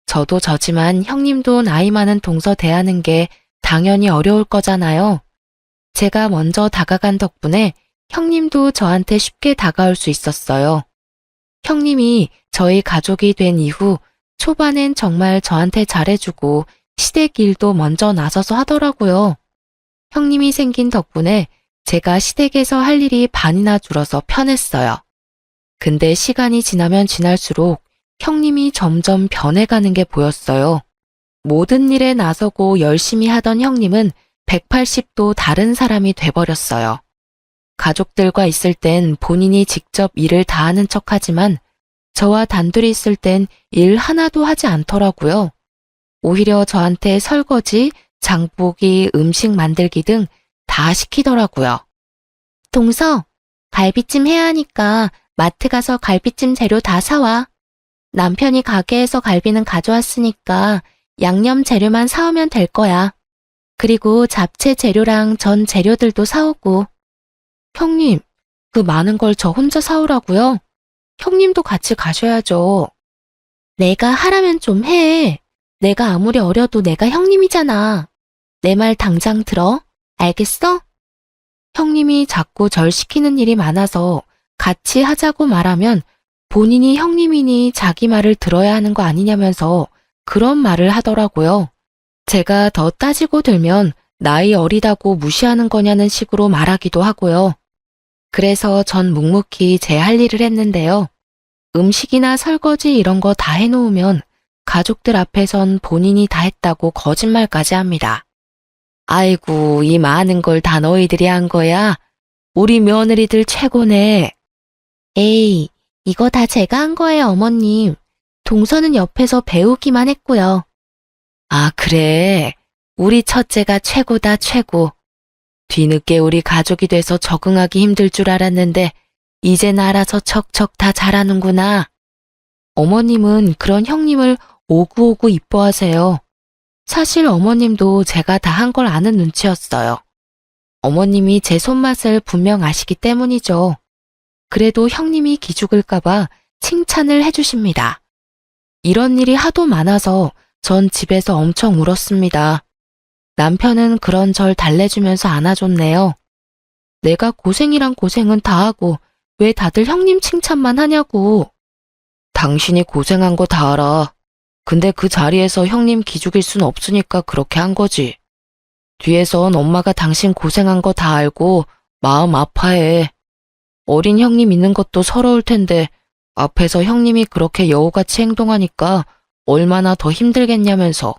저도 저지만 형님도 나이 많은 동서 대하는 게 당연히 어려울 거잖아요. 제가 먼저 다가간 덕분에 형님도 저한테 쉽게 다가올 수 있었어요. 형님이 저희 가족이 된 이후 초반엔 정말 저한테 잘해주고 시댁 일도 먼저 나서서 하더라고요. 형님이 생긴 덕분에 제가 시댁에서 할 일이 반이나 줄어서 편했어요. 근데 시간이 지나면 지날수록 형님이 점점 변해가는 게 보였어요. 모든 일에 나서고 열심히 하던 형님은 180도 다른 사람이 돼버렸어요. 가족들과 있을 땐 본인이 직접 일을 다 하는 척하지만 저와 단둘이 있을 땐 일 하나도 하지 않더라고요. 오히려 저한테 설거지, 장보기, 음식 만들기 등 다 시키더라고요. 동서, 갈비찜 해야 하니까 마트 가서 갈비찜 재료 다 사와. 남편이 가게에서 갈비는 가져왔으니까 양념 재료만 사오면 될 거야. 그리고 잡채 재료랑 전 재료들도 사오고. 형님, 그 많은 걸 저 혼자 사오라고요? 형님도 같이 가셔야죠. 내가 하라면 좀 해. 내가 아무리 어려도 내가 형님이잖아. 내 말 당장 들어. 알겠어? 형님이 자꾸 절 시키는 일이 많아서 같이 하자고 말하면 본인이 형님이니 자기 말을 들어야 하는 거 아니냐면서 그런 말을 하더라고요. 제가 더 따지고 들면 나이 어리다고 무시하는 거냐는 식으로 말하기도 하고요. 그래서 전 묵묵히 제 할 일을 했는데요. 음식이나 설거지 이런 거 다 해놓으면 가족들 앞에선 본인이 다 했다고 거짓말까지 합니다. 아이고, 이 많은 걸 다 너희들이 한 거야? 우리 며느리들 최고네. 에이, 이거 다 제가 한 거예요, 어머님. 동서는 옆에서 배우기만 했고요. 아, 그래. 우리 첫째가 최고다, 최고. 뒤늦게 우리 가족이 돼서 적응하기 힘들 줄 알았는데 이젠 알아서 척척 다 잘하는구나. 어머님은 그런 형님을 오구오구 이뻐하세요. 사실 어머님도 제가 다 한 걸 아는 눈치였어요. 어머님이 제 손맛을 분명 아시기 때문이죠. 그래도 형님이 기죽을까봐 칭찬을 해주십니다. 이런 일이 하도 많아서 전 집에서 엄청 울었습니다. 남편은 그런 절 달래주면서 안아줬네요. 내가 고생이란 고생은 다 하고 왜 다들 형님 칭찬만 하냐고. 당신이 고생한 거 다 알아. 근데 그 자리에서 형님 기죽일 순 없으니까 그렇게 한 거지. 뒤에선 엄마가 당신 고생한 거 다 알고 마음 아파해. 어린 형님 있는 것도 서러울 텐데 앞에서 형님이 그렇게 여우같이 행동하니까 얼마나 더 힘들겠냐면서.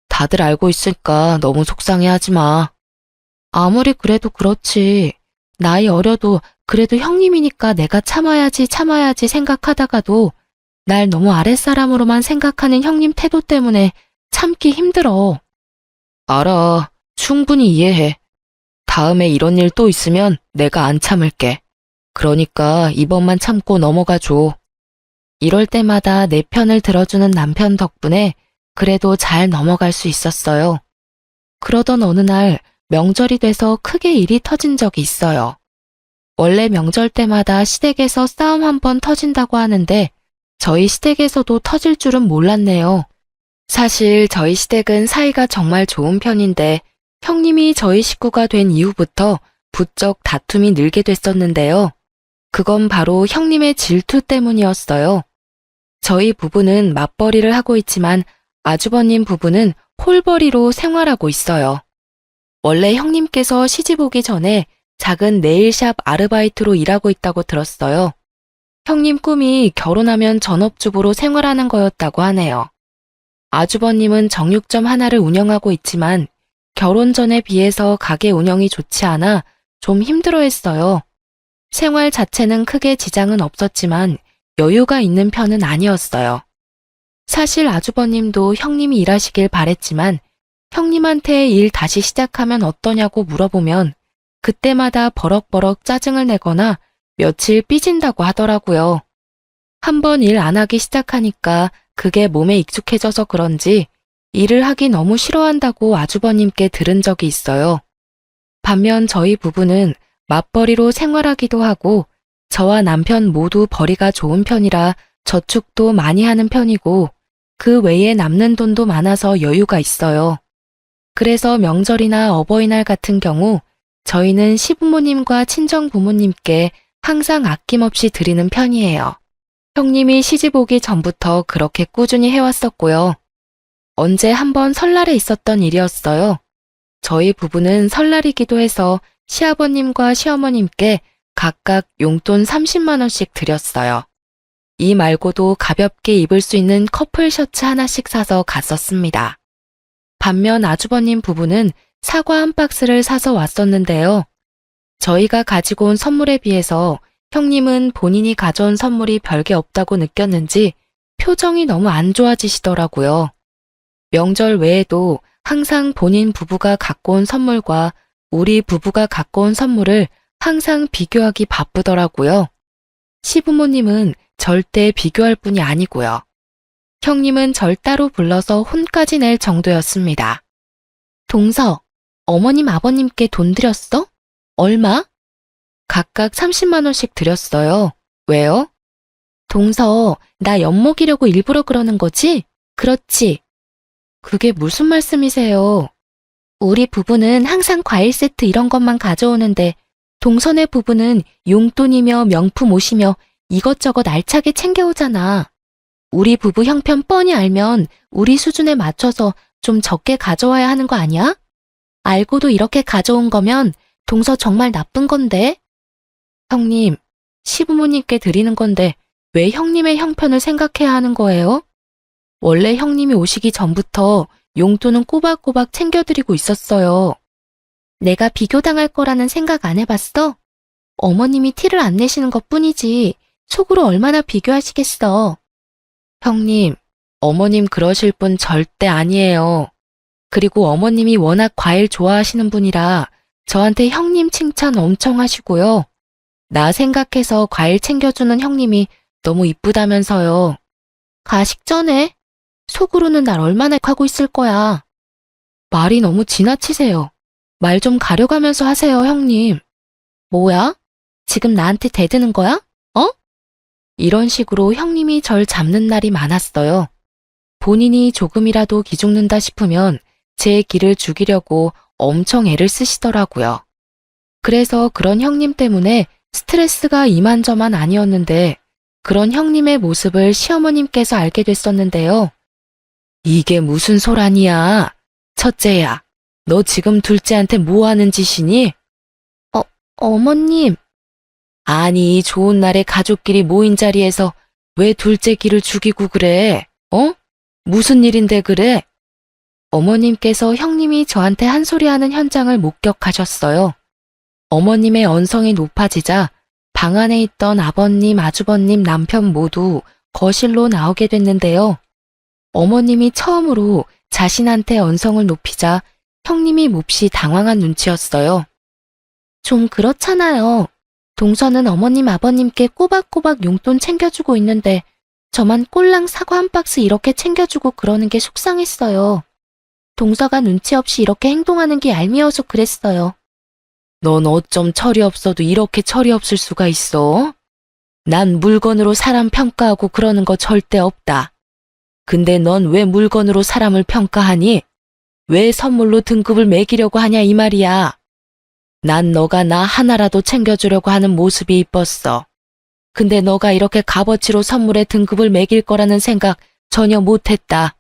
다들 알고 있으니까 너무 속상해하지 마. 아무리 그래도 그렇지. 나이 어려도 그래도 형님이니까 내가 참아야지 생각하다가도 날 너무 아랫사람으로만 생각하는 형님 태도 때문에 참기 힘들어. 알아. 충분히 이해해. 다음에 이런 일 또 있으면 내가 안 참을게. 그러니까 이번만 참고 넘어가줘. 이럴 때마다 내 편을 들어주는 남편 덕분에 그래도 잘 넘어갈 수 있었어요. 그러던 어느 날 명절이 돼서 크게 일이 터진 적이 있어요. 원래 명절 때마다 시댁에서 싸움 한 번 터진다고 하는데 저희 시댁에서도 터질 줄은 몰랐네요. 사실 저희 시댁은 사이가 정말 좋은 편인데 형님이 저희 식구가 된 이후부터 부쩍 다툼이 늘게 됐었는데요. 그건 바로 형님의 질투 때문이었어요. 저희 부부는 맞벌이를 하고 있지만 아주버님 부부는 홀벌이로 생활하고 있어요. 원래 형님께서 시집 오기 전에 작은 네일샵 아르바이트로 일하고 있다고 들었어요. 형님 꿈이 결혼하면 전업주부로 생활하는 거였다고 하네요. 아주버님은 정육점 하나를 운영하고 있지만 결혼 전에 비해서 가게 운영이 좋지 않아 좀 힘들어했어요. 생활 자체는 크게 지장은 없었지만 여유가 있는 편은 아니었어요. 사실 아주버님도 형님이 일하시길 바랬지만 형님한테 일 다시 시작하면 어떠냐고 물어보면 그때마다 버럭버럭 짜증을 내거나 며칠 삐진다고 하더라고요. 한번 일 안 하기 시작하니까 그게 몸에 익숙해져서 그런지 일을 하기 너무 싫어한다고 아주버님께 들은 적이 있어요. 반면 저희 부부는 맞벌이로 생활하기도 하고 저와 남편 모두 벌이가 좋은 편이라 저축도 많이 하는 편이고 그 외에 남는 돈도 많아서 여유가 있어요. 그래서 명절이나 어버이날 같은 경우 저희는 시부모님과 친정 부모님께 항상 아낌없이 드리는 편이에요. 형님이 시집 오기 전부터 그렇게 꾸준히 해왔었고요. 언제 한번 설날에 있었던 일이었어요. 저희 부부는 설날이기도 해서 시아버님과 시어머님께 각각 용돈 30만 원씩 드렸어요. 이 말고도 가볍게 입을 수 있는 커플 셔츠 하나씩 사서 갔었습니다. 반면 아주버님 부부는 사과 한 박스를 사서 왔었는데요. 저희가 가지고 온 선물에 비해서 형님은 본인이 가져온 선물이 별게 없다고 느꼈는지 표정이 너무 안 좋아지시더라고요. 명절 외에도 항상 본인 부부가 갖고 온 선물과 우리 부부가 갖고 온 선물을 항상 비교하기 바쁘더라고요. 시부모님은 절대 비교할 분이 아니고요. 형님은 절 따로 불러서 혼까지 낼 정도였습니다. 동서, 어머님 아버님께 돈 드렸어? 얼마? 각각 30만 원씩 드렸어요. 왜요? 동서, 나 엿먹이려고 일부러 그러는 거지? 그렇지. 그게 무슨 말씀이세요? 우리 부부는 항상 과일 세트 이런 것만 가져오는데 동선의 부부는 용돈이며 명품 옷이며 이것저것 알차게 챙겨오잖아. 우리 부부 형편 뻔히 알면 우리 수준에 맞춰서 좀 적게 가져와야 하는 거 아니야? 알고도 이렇게 가져온 거면 동서 정말 나쁜 건데? 형님, 시부모님께 드리는 건데 왜 형님의 형편을 생각해야 하는 거예요? 원래 형님이 오시기 전부터 용돈은 꼬박꼬박 챙겨드리고 있었어요. 내가 비교당할 거라는 생각 안 해봤어? 어머님이 티를 안 내시는 것뿐이지 속으로 얼마나 비교하시겠어. 형님, 어머님 그러실 분 절대 아니에요. 그리고 어머님이 워낙 과일 좋아하시는 분이라 저한테 형님 칭찬 엄청 하시고요. 나 생각해서 과일 챙겨주는 형님이 너무 이쁘다면서요. 가식 전에 속으로는 날 얼마나 하고 있을 거야. 말이 너무 지나치세요. 말 좀 가려가면서 하세요, 형님. 뭐야? 지금 나한테 대드는 거야? 어? 이런 식으로 형님이 절 잡는 날이 많았어요. 본인이 조금이라도 기죽는다 싶으면 제 기를 죽이려고 엄청 애를 쓰시더라고요. 그래서 그런 형님 때문에 스트레스가 이만저만 아니었는데 그런 형님의 모습을 시어머님께서 알게 됐었는데요. 이게 무슨 소란이야? 첫째야, 너 지금 둘째한테 뭐 하는 짓이니? 어머님. 아니, 좋은 날에 가족끼리 모인 자리에서 왜 둘째 기를 죽이고 그래? 무슨 일인데 그래? 어머님께서 형님이 저한테 한 소리 하는 현장을 목격하셨어요. 어머님의 언성이 높아지자 방 안에 있던 아버님, 아주버님, 남편 모두 거실로 나오게 됐는데요. 어머님이 처음으로 자신한테 언성을 높이자 형님이 몹시 당황한 눈치였어요. 좀 그렇잖아요. 동서는 어머님, 아버님께 꼬박꼬박 용돈 챙겨주고 있는데 저만 꼴랑 사과 한 박스 이렇게 챙겨주고 그러는 게 속상했어요. 동서가 눈치 없이 이렇게 행동하는 게 얄미워서 그랬어요. 넌 어쩜 철이 없어도 이렇게 철이 없을 수가 있어? 난 물건으로 사람 평가하고 그러는 거 절대 없다. 근데 넌 왜 물건으로 사람을 평가하니? 왜 선물로 등급을 매기려고 하냐 이 말이야. 난 너가 나 하나라도 챙겨주려고 하는 모습이 이뻤어. 근데 너가 이렇게 값어치로 선물에 등급을 매길 거라는 생각 전혀 못했다.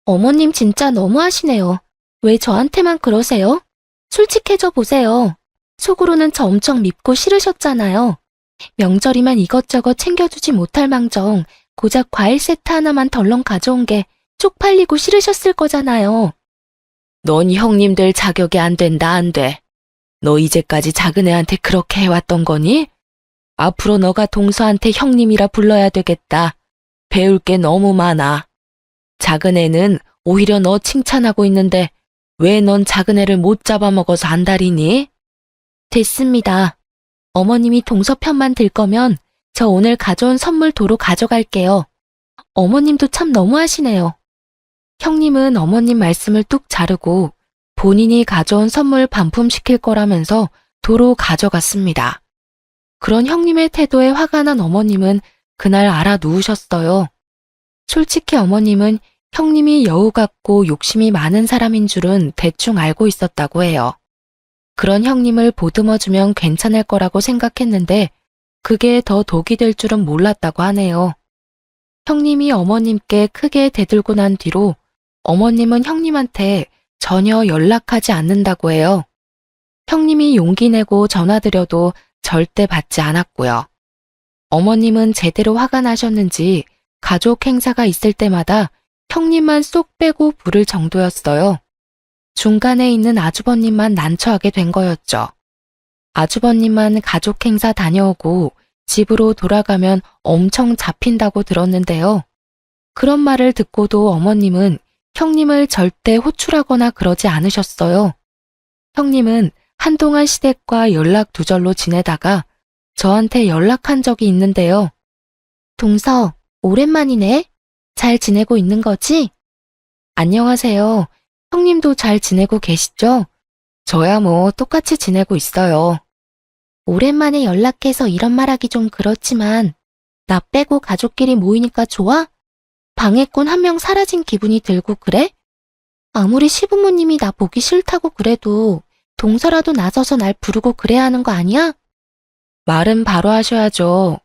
어머님 진짜 너무하시네요. 왜 저한테만 그러세요? 솔직해져 보세요. 속으로는 저 엄청 밉고 싫으셨잖아요. 명절이면 이것저것 챙겨주지 못할 망정 고작 과일 세트 하나만 덜렁 가져온 게 쪽팔리고 싫으셨을 거잖아요. 넌 형님들 자격이 안 된다, 안 돼. 너 이제까지 작은 애한테 그렇게 해왔던 거니? 앞으로 너가 동서한테 형님이라 불러야 되겠다. 배울 게 너무 많아. 작은 애는 오히려 너 칭찬하고 있는데 왜 넌 작은 애를 못 잡아먹어서 안달이니? 됐습니다. 어머님이 동서 편만 들 거면 저 오늘 가져온 선물 도로 가져갈게요. 어머님도 참 너무하시네요. 형님은 어머님 말씀을 뚝 자르고 본인이 가져온 선물 반품시킬 거라면서 도로 가져갔습니다. 그런 형님의 태도에 화가 난 어머님은 그날 알아 누우셨어요. 솔직히 어머님은 형님이 여우 같고 욕심이 많은 사람인 줄은 대충 알고 있었다고 해요. 그런 형님을 보듬어주면 괜찮을 거라고 생각했는데 그게 더 독이 될 줄은 몰랐다고 하네요. 형님이 어머님께 크게 대들고 난 뒤로 어머님은 형님한테 전혀 연락하지 않는다고 해요. 형님이 용기 내고 전화드려도 절대 받지 않았고요. 어머님은 제대로 화가 나셨는지 가족 행사가 있을 때마다 형님만 쏙 빼고 부를 정도였어요. 중간에 있는 아주버님만 난처하게 된 거였죠. 아주버님만 가족 행사 다녀오고 집으로 돌아가면 엄청 잡힌다고 들었는데요. 그런 말을 듣고도 어머님은 형님을 절대 호출하거나 그러지 않으셨어요. 형님은 한동안 시댁과 연락 두절로 지내다가 저한테 연락한 적이 있는데요. 동서, 오랜만이네. 잘 지내고 있는 거지? 안녕하세요. 형님도 잘 지내고 계시죠? 저야 뭐 똑같이 지내고 있어요. 오랜만에 연락해서 이런 말하기 좀 그렇지만 나 빼고 가족끼리 모이니까 좋아? 방해꾼 한 명 사라진 기분이 들고 그래? 아무리 시부모님이 나 보기 싫다고 그래도 동서라도 나서서 날 부르고 그래야 하는 거 아니야? 말은 바로 하셔야죠.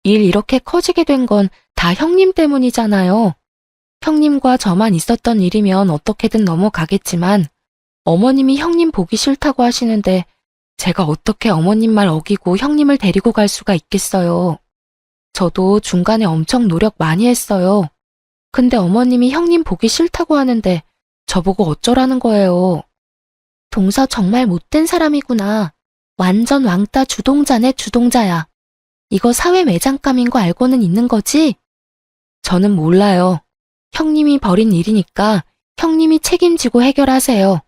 일 이렇게 커지게 된 건 다 형님 때문이잖아요. 형님과 저만 있었던 일이면 어떻게든 넘어가겠지만 어머님이 형님 보기 싫다고 하시는데 제가 어떻게 어머님 말 어기고 형님을 데리고 갈 수가 있겠어요. 저도 중간에 엄청 노력 많이 했어요. 근데 어머님이 형님 보기 싫다고 하는데 저보고 어쩌라는 거예요. 동서 정말 못된 사람이구나. 완전 왕따 주동자네 주동자야. 이거 사회 매장감인 거 알고는 있는 거지? 저는 몰라요. 형님이 벌인 일이니까 형님이 책임지고 해결하세요.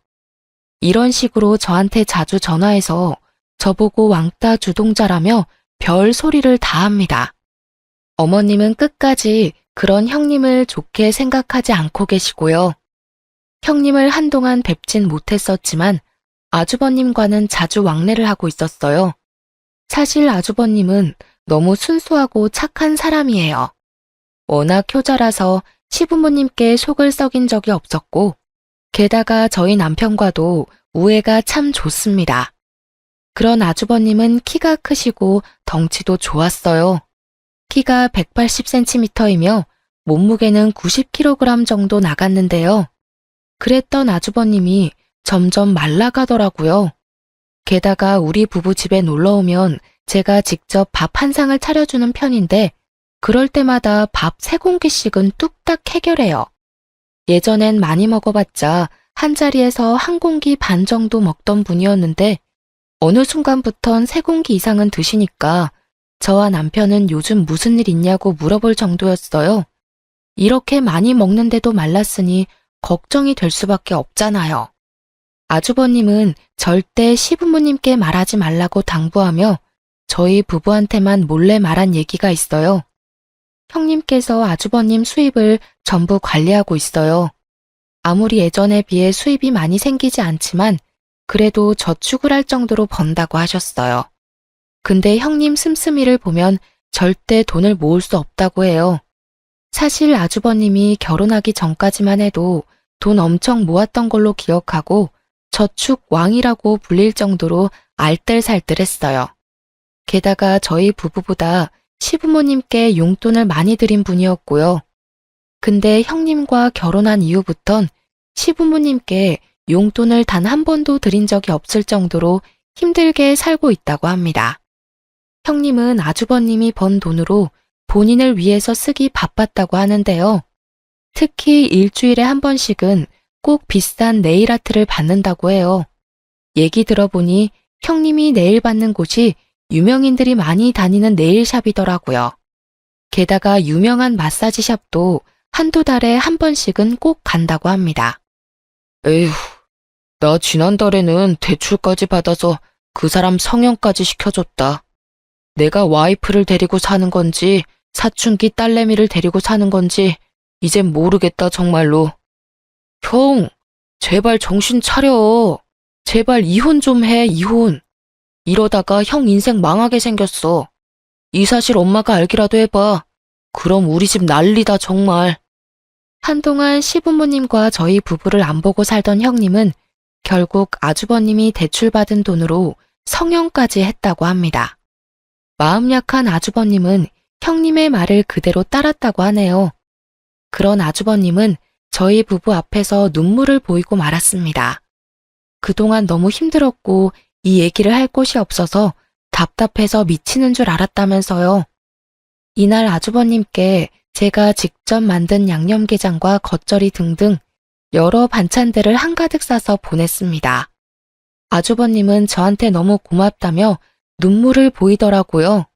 이런 식으로 저한테 자주 전화해서 저보고 왕따 주동자라며 별 소리를 다 합니다. 어머님은 끝까지 그런 형님을 좋게 생각하지 않고 계시고요. 형님을 한동안 뵙진 못했었지만 아주버님과는 자주 왕래를 하고 있었어요. 사실 아주버님은 너무 순수하고 착한 사람이에요. 워낙 효자라서 시부모님께 속을 썩인 적이 없었고 게다가 저희 남편과도 우애가 참 좋습니다. 그런 아주버님은 키가 크시고 덩치도 좋았어요. 키가 180cm이며 몸무게는 90kg 정도 나갔는데요. 그랬던 아주버님이 점점 말라가더라고요. 게다가 우리 부부 집에 놀러 오면 제가 직접 밥 한 상을 차려주는 편인데 그럴 때마다 밥 3공기씩은 뚝딱 해결해요. 예전엔 많이 먹어봤자 한 자리에서 1공기 반 정도 먹던 분이었는데 어느 순간부턴 3공기 이상은 드시니까 저와 남편은 요즘 무슨 일 있냐고 물어볼 정도였어요. 이렇게 많이 먹는데도 말랐으니 걱정이 될 수밖에 없잖아요. 아주버님은 절대 시부모님께 말하지 말라고 당부하며 저희 부부한테만 몰래 말한 얘기가 있어요. 형님께서 아주버님 수입을 전부 관리하고 있어요. 아무리 예전에 비해 수입이 많이 생기지 않지만 그래도 저축을 할 정도로 번다고 하셨어요. 근데 형님 씀씀이를 보면 절대 돈을 모을 수 없다고 해요. 사실 아주버님이 결혼하기 전까지만 해도 돈 엄청 모았던 걸로 기억하고 저축 왕이라고 불릴 정도로 알뜰살뜰했어요. 게다가 저희 부부보다 시부모님께 용돈을 많이 드린 분이었고요. 근데 형님과 결혼한 이후부턴 시부모님께 용돈을 단 한 번도 드린 적이 없을 정도로 힘들게 살고 있다고 합니다. 형님은 아주버님이 번 돈으로 본인을 위해서 쓰기 바빴다고 하는데요. 특히 일주일에 한 번씩은 꼭 비싼 네일아트를 받는다고 해요. 얘기 들어보니 형님이 네일 받는 곳이 유명인들이 많이 다니는 네일샵이더라고요. 게다가 유명한 마사지샵도 한두 달에 한 번씩은 꼭 간다고 합니다. 에휴, 나 지난달에는 대출까지 받아서 그 사람 성형까지 시켜줬다. 내가 와이프를 데리고 사는 건지 사춘기 딸내미를 데리고 사는 건지 이젠 모르겠다 정말로. 형, 제발 정신 차려. 제발 이혼 좀 해, 이혼. 이러다가 형 인생 망하게 생겼어. 이 사실 엄마가 알기라도 해봐. 그럼 우리 집 난리다 정말. 한동안 시부모님과 저희 부부를 안 보고 살던 형님은 결국 아주버님이 대출받은 돈으로 성형까지 했다고 합니다. 마음 약한 아주버님은 형님의 말을 그대로 따랐다고 하네요. 그런 아주버님은 저희 부부 앞에서 눈물을 보이고 말았습니다. 그동안 너무 힘들었고 이 얘기를 할 곳이 없어서 답답해서 미치는 줄 알았다면서요. 이날 아주버님께 제가 직접 만든 양념게장과 겉절이 등등 여러 반찬들을 한가득 싸서 보냈습니다. 아주버님은 저한테 너무 고맙다며 눈물을 보이더라고요.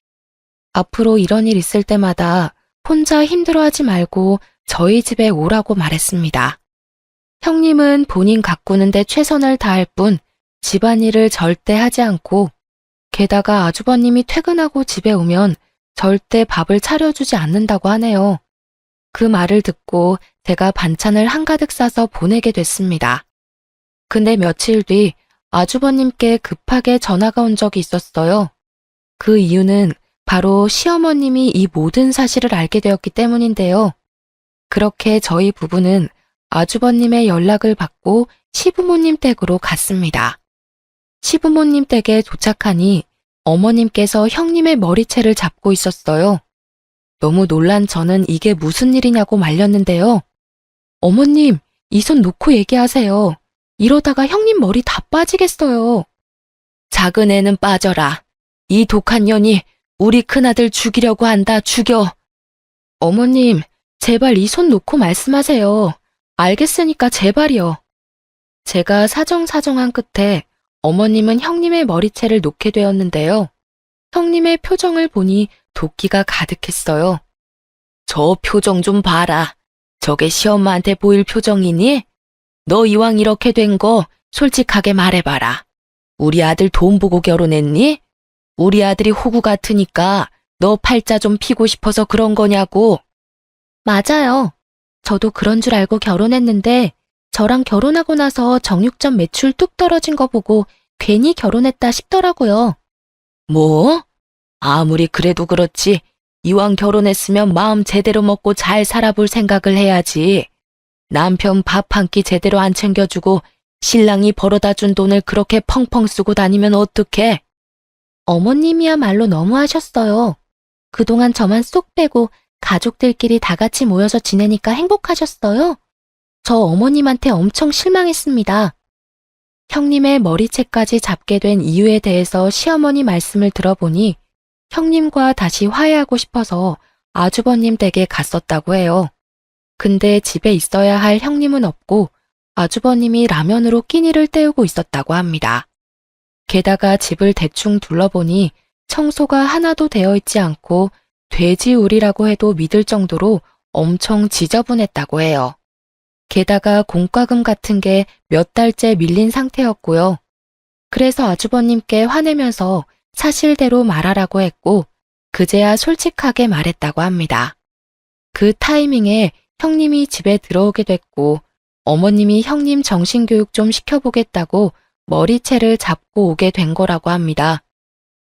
앞으로 이런 일 있을 때마다 혼자 힘들어하지 말고 저희 집에 오라고 말했습니다. 형님은 본인 가꾸는데 최선을 다할 뿐 집안일을 절대 하지 않고 게다가 아주버님이 퇴근하고 집에 오면 절대 밥을 차려주지 않는다고 하네요. 그 말을 듣고 제가 반찬을 한가득 싸서 보내게 됐습니다. 근데 며칠 뒤 아주버님께 급하게 전화가 온 적이 있었어요. 그 이유는 바로 시어머님이 이 모든 사실을 알게 되었기 때문인데요. 그렇게 저희 부부는 아주버님의 연락을 받고 시부모님 댁으로 갔습니다. 시부모님 댁에 도착하니 어머님께서 형님의 머리채를 잡고 있었어요. 너무 놀란 저는 이게 무슨 일이냐고 말렸는데요. 어머님, 이 손 놓고 얘기하세요. 이러다가 형님 머리 다 빠지겠어요. 작은 애는 빠져라. 이 독한 년이 우리 큰아들 죽이려고 한다, 죽여. 어머님, 제발 이 손 놓고 말씀하세요. 알겠으니까 제발이요. 제가 사정사정한 끝에 어머님은 형님의 머리채를 놓게 되었는데요. 형님의 표정을 보니 도끼가 가득했어요. 저 표정 좀 봐라. 저게 시엄마한테 보일 표정이니? 너 이왕 이렇게 된 거 솔직하게 말해봐라. 우리 아들 돈 보고 결혼했니? 우리 아들이 호구 같으니까 너 팔자 좀 피고 싶어서 그런 거냐고. 맞아요. 저도 그런 줄 알고 결혼했는데 저랑 결혼하고 나서 정육점 매출 뚝 떨어진 거 보고 괜히 결혼했다 싶더라고요. 뭐? 아무리 그래도 그렇지. 이왕 결혼했으면 마음 제대로 먹고 잘 살아볼 생각을 해야지. 남편 밥 한 끼 제대로 안 챙겨주고 신랑이 벌어다 준 돈을 그렇게 펑펑 쓰고 다니면 어떡해? 어머님이야말로 너무하셨어요. 그동안 저만 쏙 빼고 가족들끼리 다 같이 모여서 지내니까 행복하셨어요? 저 어머님한테 엄청 실망했습니다. 형님의 머리채까지 잡게 된 이유에 대해서 시어머니 말씀을 들어보니 형님과 다시 화해하고 싶어서 아주버님 댁에 갔었다고 해요. 근데 집에 있어야 할 형님은 없고 아주버님이 라면으로 끼니를 때우고 있었다고 합니다. 게다가 집을 대충 둘러보니 청소가 하나도 되어 있지 않고 돼지우리라고 해도 믿을 정도로 엄청 지저분했다고 해요. 게다가 공과금 같은 게 몇 달째 밀린 상태였고요. 그래서 아주버님께 화내면서 사실대로 말하라고 했고 그제야 솔직하게 말했다고 합니다. 그 타이밍에 형님이 집에 들어오게 됐고 어머님이 형님 정신교육 좀 시켜보겠다고 머리채를 잡고 오게 된 거라고 합니다.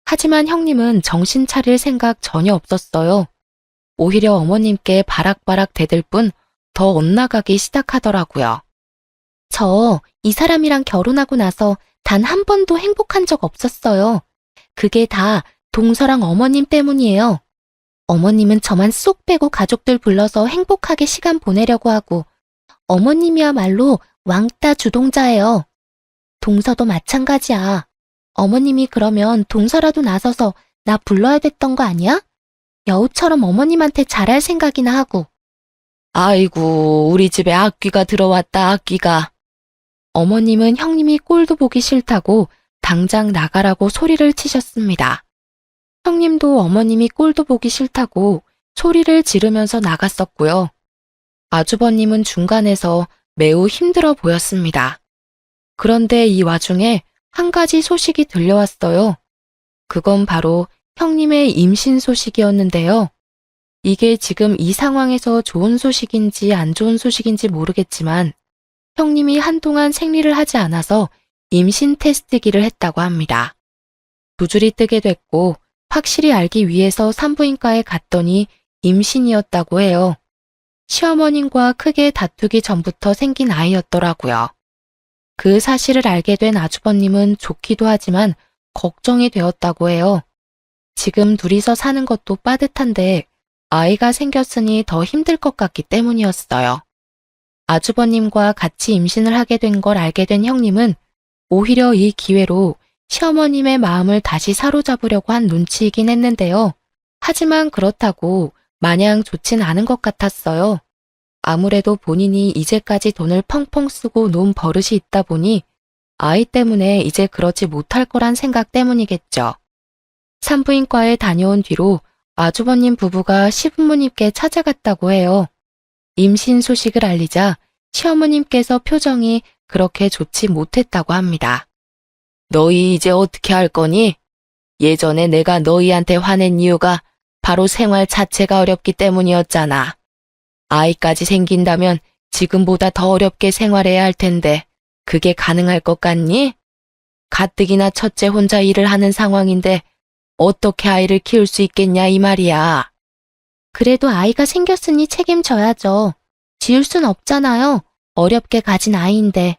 하지만 형님은 정신 차릴 생각 전혀 없었어요. 오히려 어머님께 바락바락 대들 뿐 더 엇나가기 시작하더라고요. 저 이 사람이랑 결혼하고 나서 단 한 번도 행복한 적 없었어요. 그게 다 동서랑 어머님 때문이에요. 어머님은 저만 쏙 빼고 가족들 불러서 행복하게 시간 보내려고 하고 어머님이야말로 왕따 주동자예요. 동서도 마찬가지야. 어머님이 그러면 동서라도 나서서 나 불러야 됐던 거 아니야? 여우처럼 어머님한테 잘할 생각이나 하고. 아이고, 우리 집에 악귀가 들어왔다, 악귀가. 어머님은 형님이 꼴도 보기 싫다고 당장 나가라고 소리를 치셨습니다. 형님도 어머님이 꼴도 보기 싫다고 소리를 지르면서 나갔었고요. 아주버님은 중간에서 매우 힘들어 보였습니다. 그런데 이 와중에 한 가지 소식이 들려왔어요. 그건 바로 형님의 임신 소식이었는데요. 이게 지금 이 상황에서 좋은 소식인지 안 좋은 소식인지 모르겠지만 형님이 한동안 생리를 하지 않아서 임신 테스트기를 했다고 합니다. 두 줄이 뜨게 됐고 확실히 알기 위해서 산부인과에 갔더니 임신이었다고 해요. 시어머님과 크게 다투기 전부터 생긴 아이였더라고요. 그 사실을 알게 된 아주버님은 좋기도 하지만 걱정이 되었다고 해요. 지금 둘이서 사는 것도 빠듯한데 아이가 생겼으니 더 힘들 것 같기 때문이었어요. 아주버님과 같이 임신을 하게 된 걸 알게 된 형님은 오히려 이 기회로 시어머님의 마음을 다시 사로잡으려고 한 눈치이긴 했는데요. 하지만 그렇다고 마냥 좋진 않은 것 같았어요. 아무래도 본인이 이제까지 돈을 펑펑 쓰고 놓은 버릇이 있다 보니 아이 때문에 이제 그러지 못할 거란 생각 때문이겠죠. 산부인과에 다녀온 뒤로 아주버님 부부가 시부모님께 찾아갔다고 해요. 임신 소식을 알리자 시어머님께서 표정이 그렇게 좋지 못했다고 합니다. 너희 이제 어떻게 할 거니? 예전에 내가 너희한테 화낸 이유가 바로 생활 자체가 어렵기 때문이었잖아. 아이까지 생긴다면 지금보다 더 어렵게 생활해야 할 텐데 그게 가능할 것 같니? 가뜩이나 첫째 혼자 일을 하는 상황인데 어떻게 아이를 키울 수 있겠냐 이 말이야. 그래도 아이가 생겼으니 책임져야죠. 지울 순 없잖아요. 어렵게 가진 아이인데.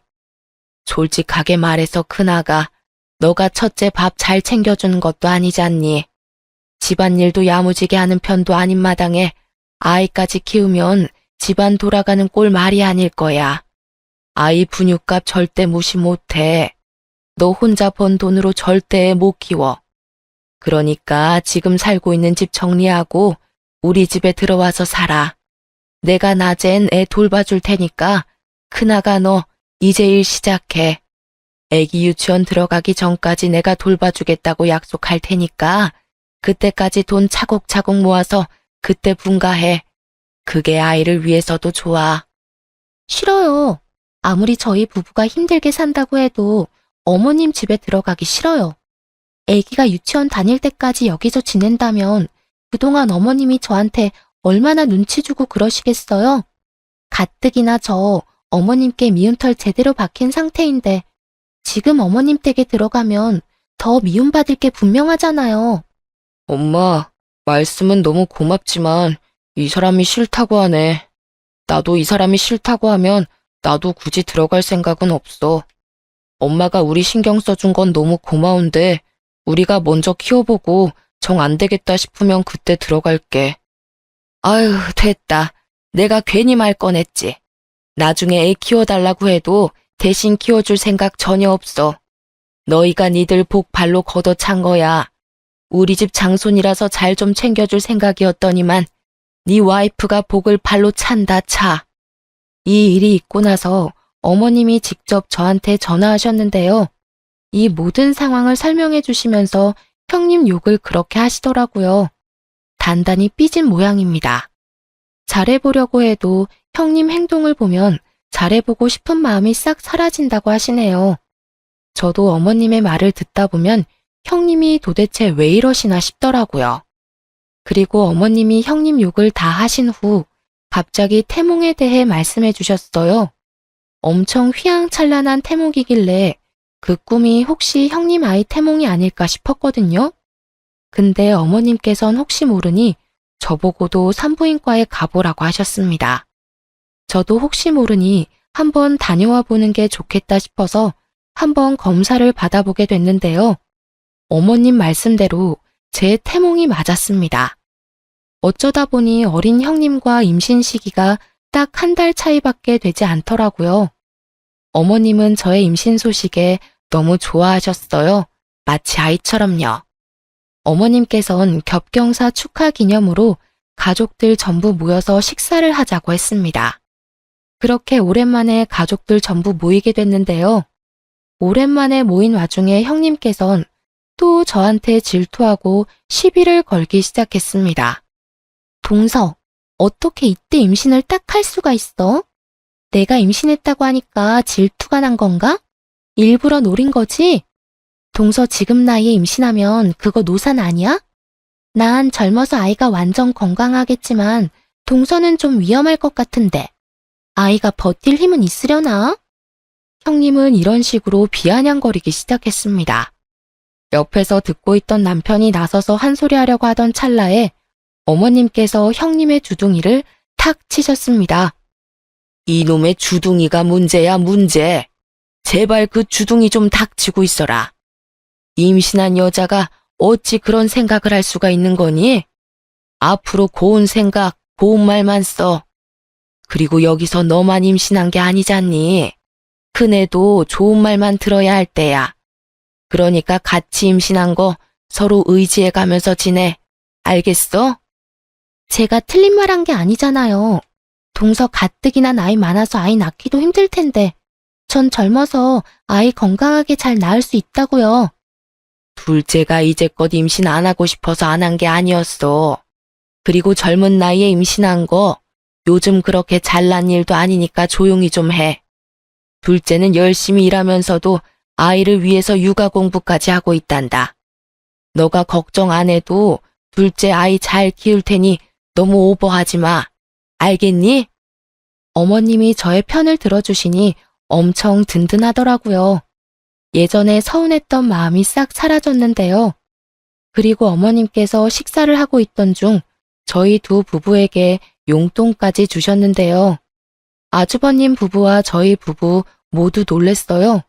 솔직하게 말해서 큰아가, 너가 첫째 밥 잘 챙겨주는 것도 아니잖니. 집안일도 야무지게 하는 편도 아닌 마당에 아이까지 키우면 집안 돌아가는 꼴 말이 아닐 거야. 아이 분유값 절대 무시 못해. 너 혼자 번 돈으로 절대 못 키워. 그러니까 지금 살고 있는 집 정리하고 우리 집에 들어와서 살아. 내가 낮엔 애 돌봐줄 테니까 큰아가 너 이제 일 시작해. 애기 유치원 들어가기 전까지 내가 돌봐주겠다고 약속할 테니까 그때까지 돈 차곡차곡 모아서 그때 분가해. 그게 아이를 위해서도 좋아. 싫어요. 아무리 저희 부부가 힘들게 산다고 해도 어머님 집에 들어가기 싫어요. 아기가 유치원 다닐 때까지 여기서 지낸다면 그동안 어머님이 저한테 얼마나 눈치 주고 그러시겠어요? 가뜩이나 저 어머님께 미운 털 제대로 박힌 상태인데 지금 어머님 댁에 들어가면 더 미움받을 게 분명하잖아요. 엄마, 말씀은 너무 고맙지만 이 사람이 싫다고 하네. 나도 이 사람이 싫다고 하면 나도 굳이 들어갈 생각은 없어. 엄마가 우리 신경 써준 건 너무 고마운데 우리가 먼저 키워보고 정 안 되겠다 싶으면 그때 들어갈게. 아유, 됐다. 내가 괜히 말 꺼냈지. 나중에 애 키워달라고 해도 대신 키워줄 생각 전혀 없어. 너희가 니들 복 발로 걷어찬 거야. 우리 집 장손이라서 잘 좀 챙겨줄 생각이었더니만 네 와이프가 복을 발로 찬다 차. 이 일이 있고 나서 어머님이 직접 저한테 전화하셨는데요. 이 모든 상황을 설명해 주시면서 형님 욕을 그렇게 하시더라고요. 단단히 삐진 모양입니다. 잘해보려고 해도 형님 행동을 보면 잘해보고 싶은 마음이 싹 사라진다고 하시네요. 저도 어머님의 말을 듣다 보면 형님이 도대체 왜 이러시나 싶더라고요. 그리고 어머님이 형님 욕을 다 하신 후 갑자기 태몽에 대해 말씀해 주셨어요. 엄청 휘황찬란한 태몽이길래 그 꿈이 혹시 형님 아이 태몽이 아닐까 싶었거든요. 근데 어머님께선 혹시 모르니 저보고도 산부인과에 가보라고 하셨습니다. 저도 혹시 모르니 한번 다녀와 보는 게 좋겠다 싶어서 한번 검사를 받아보게 됐는데요. 어머님 말씀대로 제 태몽이 맞았습니다. 어쩌다 보니 어린 형님과 임신 시기가 딱 한 달 차이밖에 되지 않더라고요. 어머님은 저의 임신 소식에 너무 좋아하셨어요. 마치 아이처럼요. 어머님께선 겹경사 축하 기념으로 가족들 전부 모여서 식사를 하자고 했습니다. 그렇게 오랜만에 가족들 전부 모이게 됐는데요. 오랜만에 모인 와중에 형님께선 또 저한테 질투하고 시비를 걸기 시작했습니다. 동서, 어떻게 이때 임신을 딱 할 수가 있어? 내가 임신했다고 하니까 질투가 난 건가? 일부러 노린 거지? 동서 지금 나이에 임신하면 그거 노산 아니야? 난 젊어서 아이가 완전 건강하겠지만 동서는 좀 위험할 것 같은데 아이가 버틸 힘은 있으려나? 형님은 이런 식으로 비아냥거리기 시작했습니다. 옆에서 듣고 있던 남편이 나서서 한 소리 하려고 하던 찰나에 어머님께서 형님의 주둥이를 탁 치셨습니다. 이놈의 주둥이가 문제야, 문제. 제발 그 주둥이 좀 닥치고 있어라. 임신한 여자가 어찌 그런 생각을 할 수가 있는 거니? 앞으로 고운 생각, 고운 말만 써. 그리고 여기서 너만 임신한 게 아니잖니. 큰애도 좋은 말만 들어야 할 때야. 그러니까 같이 임신한 거 서로 의지해 가면서 지내. 알겠어? 제가 틀린 말 한 게 아니잖아요. 동서 가뜩이나 나이 많아서 아이 낳기도 힘들 텐데 전 젊어서 아이 건강하게 잘 낳을 수 있다고요. 둘째가 이제껏 임신 안 하고 싶어서 안 한 게 아니었어. 그리고 젊은 나이에 임신한 거 요즘 그렇게 잘난 일도 아니니까 조용히 좀 해. 둘째는 열심히 일하면서도 아이를 위해서 육아 공부까지 하고 있단다. 너가 걱정 안 해도 둘째 아이 잘 키울 테니 너무 오버하지 마. 알겠니? 어머님이 저의 편을 들어주시니 엄청 든든하더라고요. 예전에 서운했던 마음이 싹 사라졌는데요. 그리고 어머님께서 식사를 하고 있던 중 저희 두 부부에게 용돈까지 주셨는데요. 아주버님 부부와 저희 부부 모두 놀랬어요.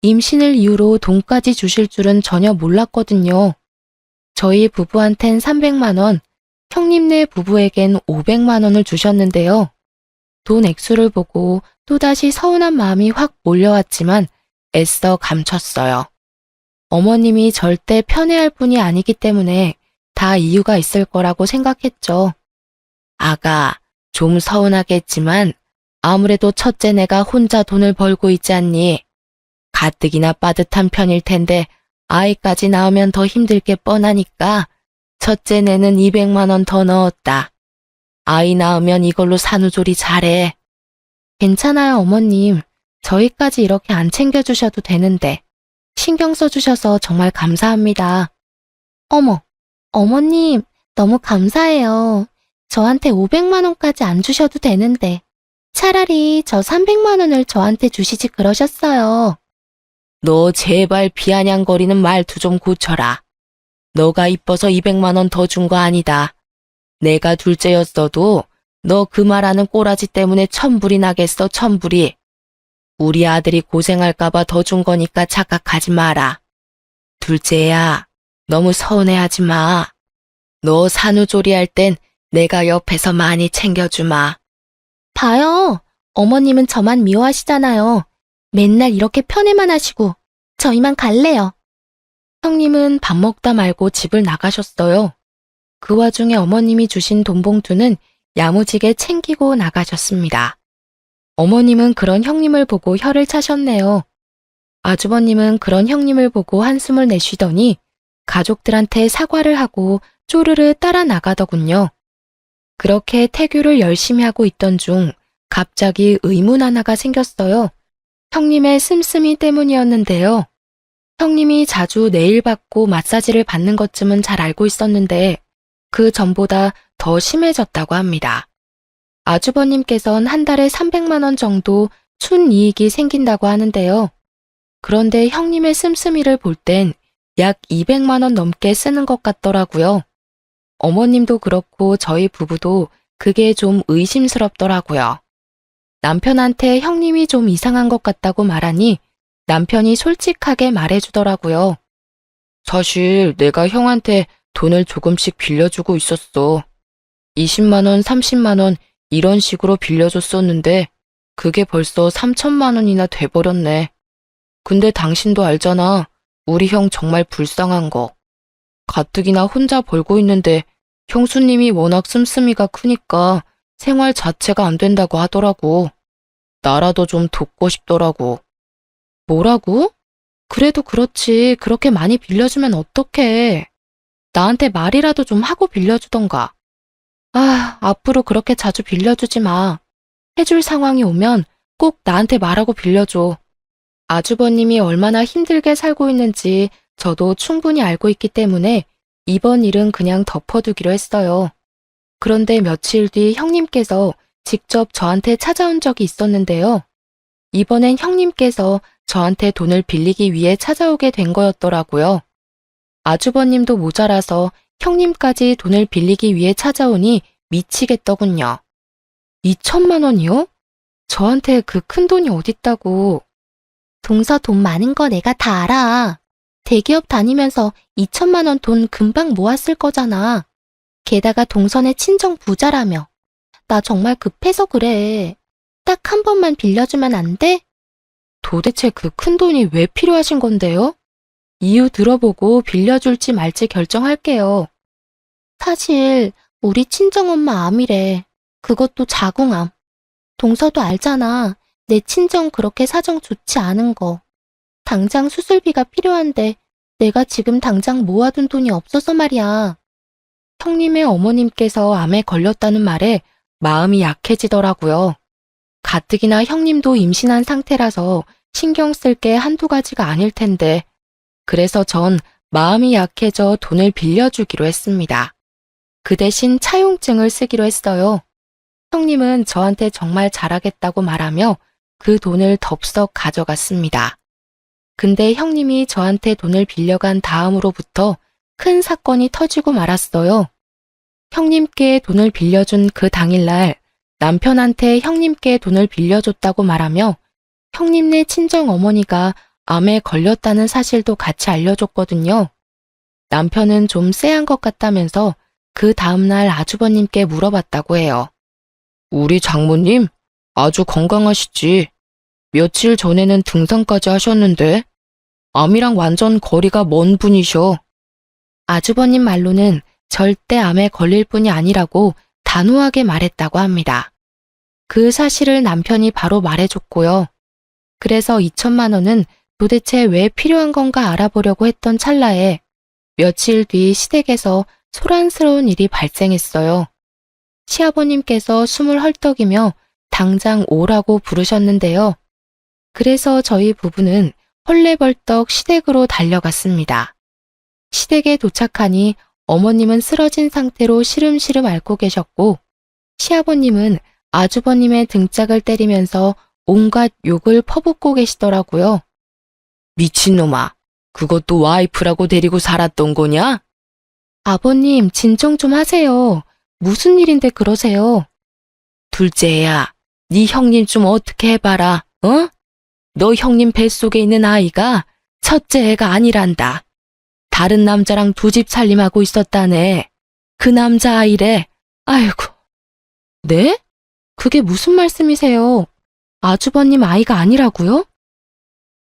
임신을 이유로 돈까지 주실 줄은 전혀 몰랐거든요. 저희 부부한텐 300만 원, 형님네 부부에겐 500만 원을 주셨는데요. 돈 액수를 보고 또다시 서운한 마음이 확 몰려왔지만 애써 감췄어요. 어머님이 절대 편애할 분이 아니기 때문에 다 이유가 있을 거라고 생각했죠. 아가, 좀 서운하겠지만 아무래도 첫째 내가 혼자 돈을 벌고 있지 않니? 가뜩이나 빠듯한 편일 텐데 아이까지 낳으면 더 힘들 게 뻔하니까 첫째 내는 200만 원 더 넣었다. 아이 낳으면 이걸로 산후조리 잘해. 괜찮아요, 어머님. 저희까지 이렇게 안 챙겨주셔도 되는데 신경 써주셔서 정말 감사합니다. 어머, 어머님, 너무 감사해요. 저한테 500만 원까지 안 주셔도 되는데 차라리 저 300만 원을 저한테 주시지 그러셨어요. 너 제발 비아냥거리는 말투 좀 고쳐라. 너가 이뻐서 200만 원 더 준 거 아니다. 내가 둘째였어도 너 그 말하는 꼬라지 때문에 천불이 나겠어, 천불이. 우리 아들이 고생할까봐 더 준 거니까 착각하지 마라. 둘째야, 너무 서운해하지 마. 너 산후조리 할 땐 내가 옆에서 많이 챙겨주마. 봐요. 어머님은 저만 미워하시잖아요. 맨날 이렇게 편애만 하시고 저 이만 갈래요. 형님은 밥 먹다 말고 집을 나가셨어요. 그 와중에 어머님이 주신 돈 봉투는 야무지게 챙기고 나가셨습니다. 어머님은 그런 형님을 보고 혀를 차셨네요. 아주버님은 그런 형님을 보고 한숨을 내쉬더니 가족들한테 사과를 하고 쪼르르 따라 나가더군요. 그렇게 태교를 열심히 하고 있던 중 갑자기 의문 하나가 생겼어요. 형님의 씀씀이 때문이었는데요. 형님이 자주 네일 받고 마사지를 받는 것쯤은 잘 알고 있었는데 그 전보다 더 심해졌다고 합니다. 아주버님께선 한 달에 300만 원 정도 순이익이 생긴다고 하는데요. 그런데 형님의 씀씀이를 볼 땐 약 200만 원 넘게 쓰는 것 같더라고요. 어머님도 그렇고 저희 부부도 그게 좀 의심스럽더라고요. 남편한테 형님이 좀 이상한 것 같다고 말하니 남편이 솔직하게 말해주더라고요. 사실 내가 형한테 돈을 조금씩 빌려주고 있었어. 20만 원, 30만 원 이런 식으로 빌려줬었는데 그게 벌써 3천만 원이나 돼버렸네. 근데 당신도 알잖아. 우리 형 정말 불쌍한 거. 가뜩이나 혼자 벌고 있는데 형수님이 워낙 씀씀이가 크니까 생활 자체가 안 된다고 하더라고. 나라도 좀 돕고 싶더라고. 뭐라고? 그래도 그렇지. 그렇게 많이 빌려주면 어떡해. 나한테 말이라도 좀 하고 빌려주던가. 아, 앞으로 그렇게 자주 빌려주지 마. 해줄 상황이 오면 꼭 나한테 말하고 빌려줘. 아주버님이 얼마나 힘들게 살고 있는지 저도 충분히 알고 있기 때문에 이번 일은 그냥 덮어두기로 했어요. 그런데 며칠 뒤 형님께서 직접 저한테 찾아온 적이 있었는데요. 이번엔 형님께서 저한테 돈을 빌리기 위해 찾아오게 된 거였더라고요. 아주버님도 모자라서 형님까지 돈을 빌리기 위해 찾아오니 미치겠더군요. 2천만 원이요? 저한테 그 큰 돈이 어딨다고. 동서 돈 많은 거 내가 다 알아. 대기업 다니면서 2천만 원 돈 금방 모았을 거잖아. 게다가 동선의 친정 부자라며. 나 정말 급해서 그래. 딱 한 번만 빌려주면 안 돼? 도대체 그 큰 돈이 왜 필요하신 건데요? 이유 들어보고 빌려줄지 말지 결정할게요. 사실 우리 친정엄마 암이래. 그것도 자궁암. 동서도 알잖아. 내 친정 그렇게 사정 좋지 않은 거. 당장 수술비가 필요한데 내가 지금 당장 모아둔 돈이 없어서 말이야. 형님의 어머님께서 암에 걸렸다는 말에 마음이 약해지더라고요. 가뜩이나 형님도 임신한 상태라서 신경 쓸 게 한두 가지가 아닐 텐데, 그래서 전 마음이 약해져 돈을 빌려주기로 했습니다. 그 대신 차용증을 쓰기로 했어요. 형님은 저한테 정말 잘하겠다고 말하며 그 돈을 덥석 가져갔습니다. 근데 형님이 저한테 돈을 빌려간 다음으로부터 큰 사건이 터지고 말았어요. 형님께 돈을 빌려준 그 당일날 남편한테 형님께 돈을 빌려줬다고 말하며 형님네 친정 어머니가 암에 걸렸다는 사실도 같이 알려줬거든요. 남편은 좀 쎄한 것 같다면서 그 다음날 아주버님께 물어봤다고 해요. 우리 장모님 아주 건강하시지. 며칠 전에는 등산까지 하셨는데 암이랑 완전 거리가 먼 분이셔. 아주버님 말로는 절대 암에 걸릴 분이 아니라고 단호하게 말했다고 합니다. 그 사실을 남편이 바로 말해줬고요. 그래서 2천만 원은 도대체 왜 필요한 건가 알아보려고 했던 찰나에 며칠 뒤 시댁에서 소란스러운 일이 발생했어요. 시아버님께서 숨을 헐떡이며 당장 오라고 부르셨는데요. 그래서 저희 부부는 헐레벌떡 시댁으로 달려갔습니다. 시댁에 도착하니 어머님은 쓰러진 상태로 시름시름 앓고 계셨고 시아버님은 아주버님의 등짝을 때리면서 온갖 욕을 퍼붓고 계시더라고요. 미친놈아, 그것도 와이프라고 데리고 살았던 거냐? 아버님, 진정 좀 하세요. 무슨 일인데 그러세요? 둘째 애야, 네 형님 좀 어떻게 해봐라, 어? 너 형님 뱃속에 있는 아이가 첫째 애가 아니란다. 다른 남자랑 두 집 살림하고 있었다네. 그 남자 아이래. 아이고. 네? 그게 무슨 말씀이세요? 아주버님 아이가 아니라고요?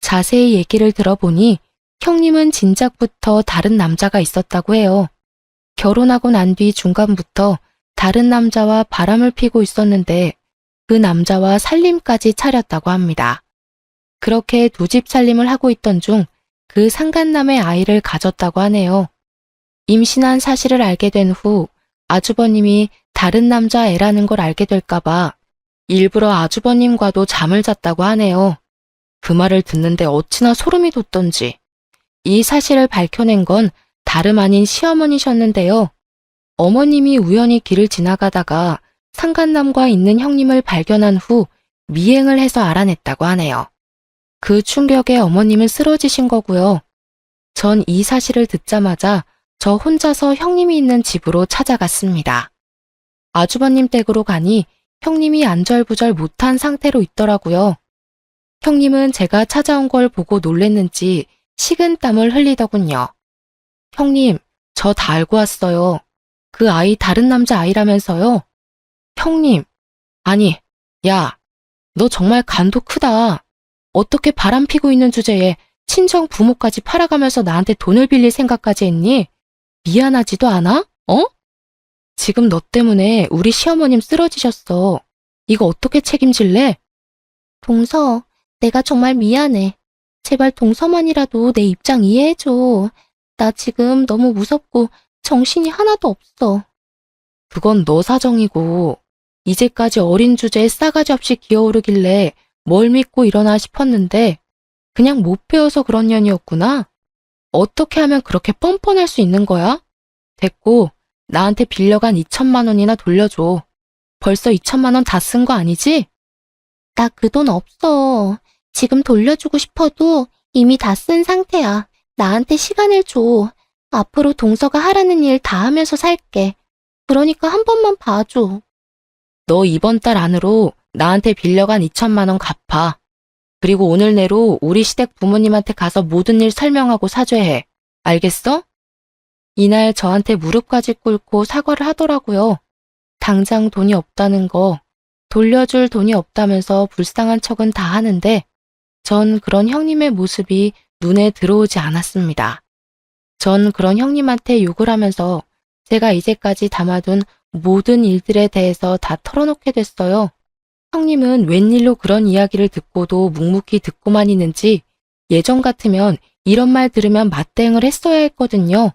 자세히 얘기를 들어보니 형님은 진작부터 다른 남자가 있었다고 해요. 결혼하고 난 뒤 중간부터 다른 남자와 바람을 피고 있었는데 그 남자와 살림까지 차렸다고 합니다. 그렇게 두 집 살림을 하고 있던 중 그 상간남의 아이를 가졌다고 하네요. 임신한 사실을 알게 된 후 아주버님이 다른 남자 애라는 걸 알게 될까봐 일부러 아주버님과도 잠을 잤다고 하네요. 그 말을 듣는데 어찌나 소름이 돋던지. 이 사실을 밝혀낸 건 다름 아닌 시어머니셨는데요. 어머님이 우연히 길을 지나가다가 상간남과 있는 형님을 발견한 후 미행을 해서 알아냈다고 하네요. 그 충격에 어머님은 쓰러지신 거고요. 전 이 사실을 듣자마자 저 혼자서 형님이 있는 집으로 찾아갔습니다. 아주버님 댁으로 가니 형님이 안절부절 못한 상태로 있더라고요. 형님은 제가 찾아온 걸 보고 놀랬는지 식은땀을 흘리더군요. 형님, 저 다 알고 왔어요. 그 아이 다른 남자 아이라면서요? 형님, 아니, 야, 너 정말 간도 크다. 어떻게 바람 피고 있는 주제에 친정 부모까지 팔아가면서 나한테 돈을 빌릴 생각까지 했니? 미안하지도 않아? 어? 지금 너 때문에 우리 시어머님 쓰러지셨어. 이거 어떻게 책임질래? 동서, 내가 정말 미안해. 제발 동서만이라도 내 입장 이해해줘. 나 지금 너무 무섭고 정신이 하나도 없어. 그건 너 사정이고 이제까지 어린 주제에 싸가지 없이 기어오르길래 뭘 믿고 일어나 싶었는데 그냥 못 배워서 그런 년이었구나. 어떻게 하면 그렇게 뻔뻔할 수 있는 거야? 됐고, 나한테 빌려간 2천만 원이나 돌려줘. 벌써 2천만 원 다 쓴 거 아니지? 나 그 돈 없어. 지금 돌려주고 싶어도 이미 다 쓴 상태야. 나한테 시간을 줘. 앞으로 동서가 하라는 일 다 하면서 살게. 그러니까 한 번만 봐줘. 너 이번 달 안으로 나한테 빌려간 2천만 원 갚아. 그리고 오늘 내로 우리 시댁 부모님한테 가서 모든 일 설명하고 사죄해. 알겠어? 이날 저한테 무릎까지 꿇고 사과를 하더라고요. 당장 돈이 없다는 거, 돌려줄 돈이 없다면서 불쌍한 척은 다 하는데 전 그런 형님의 모습이 눈에 들어오지 않았습니다. 전 그런 형님한테 욕을 하면서 제가 이제까지 담아둔 모든 일들에 대해서 다 털어놓게 됐어요. 형님은 웬일로 그런 이야기를 듣고도 묵묵히 듣고만 있는지 예전 같으면 이런 말 들으면 맞대응을 했어야 했거든요.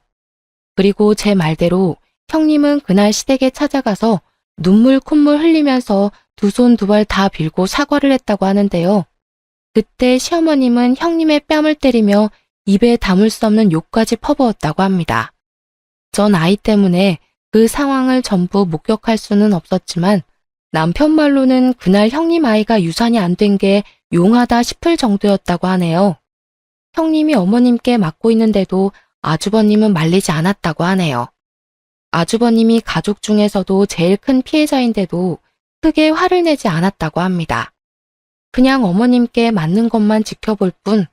그리고 제 말대로 형님은 그날 시댁에 찾아가서 눈물 콧물 흘리면서 두 손 두 발 다 빌고 사과를 했다고 하는데요. 그때 시어머님은 형님의 뺨을 때리며 입에 담을 수 없는 욕까지 퍼부었다고 합니다. 전 아이 때문에 그 상황을 전부 목격할 수는 없었지만 남편 말로는 그날 형님 아이가 유산이 안 된 게 용하다 싶을 정도였다고 하네요. 형님이 어머님께 맞고 있는데도 아주버님은 말리지 않았다고 하네요. 아주버님이 가족 중에서도 제일 큰 피해자인데도 크게 화를 내지 않았다고 합니다. 그냥 어머님께 맞는 것만 지켜볼 뿐.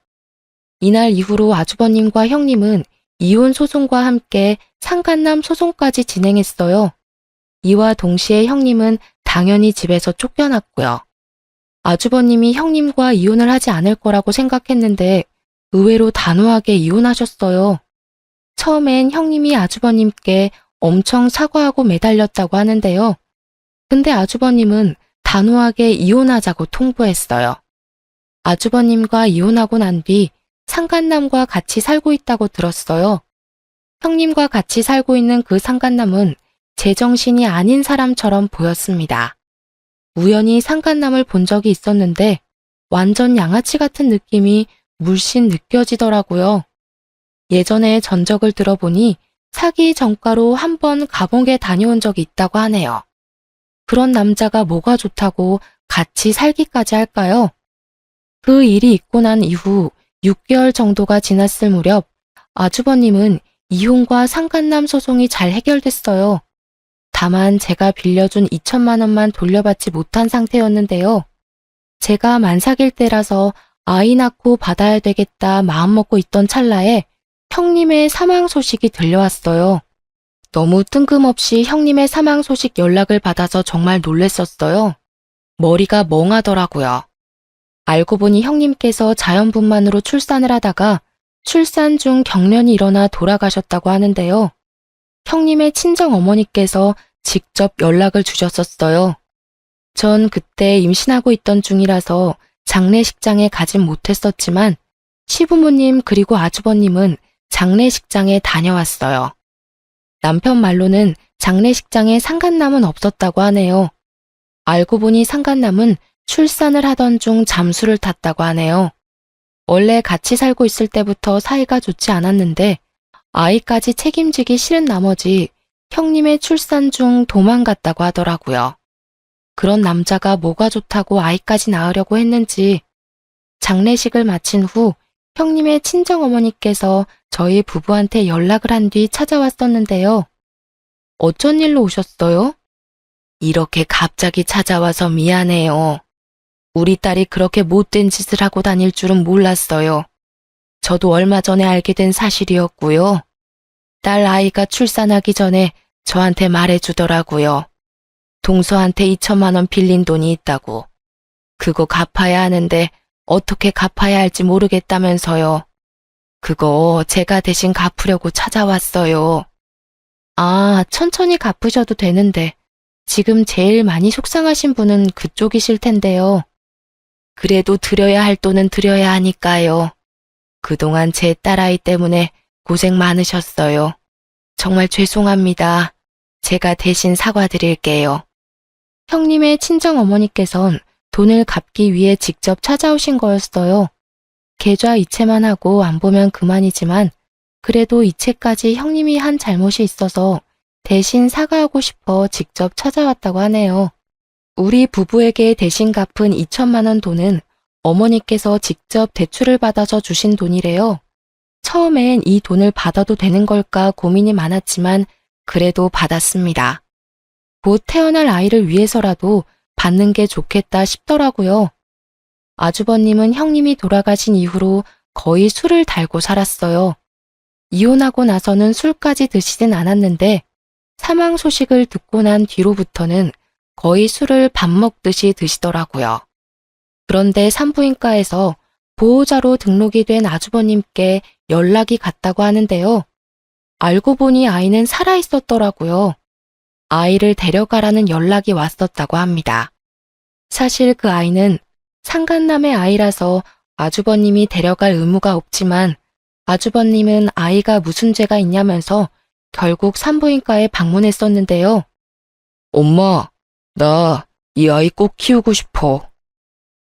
이날 이후로 아주버님과 형님은 이혼 소송과 함께 상간남 소송까지 진행했어요. 이와 동시에 형님은 당연히 집에서 쫓겨났고요. 아주버님이 형님과 이혼을 하지 않을 거라고 생각했는데 의외로 단호하게 이혼하셨어요. 처음엔 형님이 아주버님께 엄청 사과하고 매달렸다고 하는데요. 근데 아주버님은 단호하게 이혼하자고 통보했어요. 아주버님과 이혼하고 난 뒤 상간남과 같이 살고 있다고 들었어요. 형님과 같이 살고 있는 그 상간남은 제정신이 아닌 사람처럼 보였습니다. 우연히 상간남을 본 적이 있었는데 완전 양아치 같은 느낌이 물씬 느껴지더라고요. 예전에 전적을 들어보니 사기 전과로 한 번 감옥에 다녀온 적이 있다고 하네요. 그런 남자가 뭐가 좋다고 같이 살기까지 할까요? 그 일이 있고 난 이후 6개월 정도가 지났을 무렵 아주버님은 이혼과 상간남 소송이 잘 해결됐어요. 다만 제가 빌려준 2천만 원만 돌려받지 못한 상태였는데요. 제가 만삭일 때라서 아이 낳고 받아야 되겠다 마음먹고 있던 찰나에 형님의 사망 소식이 들려왔어요. 너무 뜬금없이 형님의 사망 소식 연락을 받아서 정말 놀랬었어요. 머리가 멍하더라고요. 알고 보니 형님께서 자연분만으로 출산을 하다가 출산 중 경련이 일어나 돌아가셨다고 하는데요. 형님의 친정 어머니께서 직접 연락을 주셨었어요. 전 그때 임신하고 있던 중이라서 장례식장에 가진 못했었지만 시부모님 그리고 아주버님은 장례식장에 다녀왔어요. 남편 말로는 장례식장에 상간남은 없었다고 하네요. 알고 보니 상간남은 출산을 하던 중 잠수를 탔다고 하네요. 원래 같이 살고 있을 때부터 사이가 좋지 않았는데 아이까지 책임지기 싫은 나머지 형님의 출산 중 도망갔다고 하더라고요. 그런 남자가 뭐가 좋다고 아이까지 낳으려고 했는지. 장례식을 마친 후 형님의 친정어머니께서 저희 부부한테 연락을 한 뒤 찾아왔었는데요. 어쩐 일로 오셨어요? 이렇게 갑자기 찾아와서 미안해요. 우리 딸이 그렇게 못된 짓을 하고 다닐 줄은 몰랐어요. 저도 얼마 전에 알게 된 사실이었고요. 딸 아이가 출산하기 전에 저한테 말해주더라고요. 동서한테 2천만 원 빌린 돈이 있다고. 그거 갚아야 하는데 어떻게 갚아야 할지 모르겠다면서요. 그거 제가 대신 갚으려고 찾아왔어요. 아, 천천히 갚으셔도 되는데 지금 제일 많이 속상하신 분은 그쪽이실 텐데요. 그래도 드려야 할 돈은 드려야 하니까요. 그동안 제 딸아이 때문에 고생 많으셨어요. 정말 죄송합니다. 제가 대신 사과드릴게요. 형님의 친정어머니께선 돈을 갚기 위해 직접 찾아오신 거였어요. 계좌 이체만 하고 안 보면 그만이지만 그래도 이채까지 형님이 한 잘못이 있어서 대신 사과하고 싶어 직접 찾아왔다고 하네요. 우리 부부에게 대신 갚은 2천만 원 돈은 어머니께서 직접 대출을 받아서 주신 돈이래요. 처음엔 이 돈을 받아도 되는 걸까 고민이 많았지만 그래도 받았습니다. 곧 태어날 아이를 위해서라도 받는 게 좋겠다 싶더라고요. 아주버님은 형님이 돌아가신 이후로 거의 술을 달고 살았어요. 이혼하고 나서는 술까지 드시진 않았는데 사망 소식을 듣고 난 뒤로부터는 거의 술을 밥 먹듯이 드시더라고요. 그런데 산부인과에서 보호자로 등록이 된 아주버님께 연락이 갔다고 하는데요. 알고 보니 아이는 살아있었더라고요. 아이를 데려가라는 연락이 왔었다고 합니다. 사실 그 아이는 상간남의 아이라서 아주버님이 데려갈 의무가 없지만 아주버님은 아이가 무슨 죄가 있냐면서 결국 산부인과에 방문했었는데요. 엄마, 나 이 아이 꼭 키우고 싶어.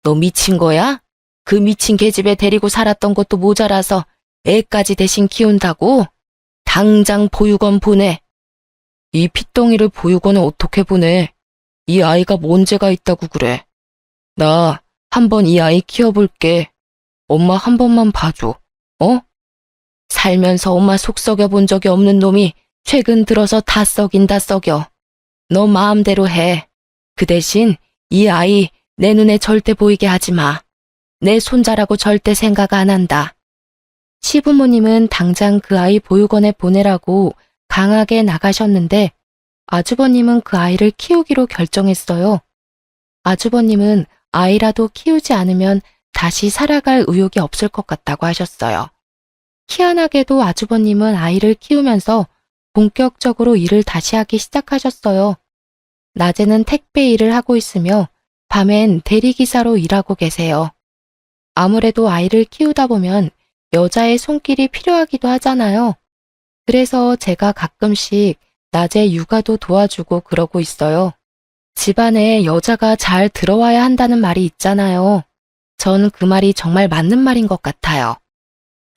너 미친 거야? 그 미친 계집애 데리고 살았던 것도 모자라서 애까지 대신 키운다고? 당장 보육원 보내. 이 핏덩이를 보육원에 어떻게 보내? 이 아이가 뭔 죄가 있다고 그래. 나 한번 이 아이 키워볼게. 엄마 한 번만 봐줘. 어? 살면서 엄마 속 썩여 본 적이 없는 놈이 최근 들어서 다 썩인다 썩여. 너 마음대로 해. 그 대신 이 아이 내 눈에 절대 보이게 하지 마. 내 손자라고 절대 생각 안 한다. 시부모님은 당장 그 아이 보육원에 보내라고 강하게 나가셨는데 아주버님은 그 아이를 키우기로 결정했어요. 아주버님은 아이라도 키우지 않으면 다시 살아갈 의욕이 없을 것 같다고 하셨어요. 희한하게도 아주버님은 아이를 키우면서 본격적으로 일을 다시 하기 시작하셨어요. 낮에는 택배 일을 하고 있으며 밤엔 대리기사로 일하고 계세요. 아무래도 아이를 키우다 보면 여자의 손길이 필요하기도 하잖아요. 그래서 제가 가끔씩 낮에 육아도 도와주고 그러고 있어요. 집안에 여자가 잘 들어와야 한다는 말이 있잖아요. 전 그 말이 정말 맞는 말인 것 같아요.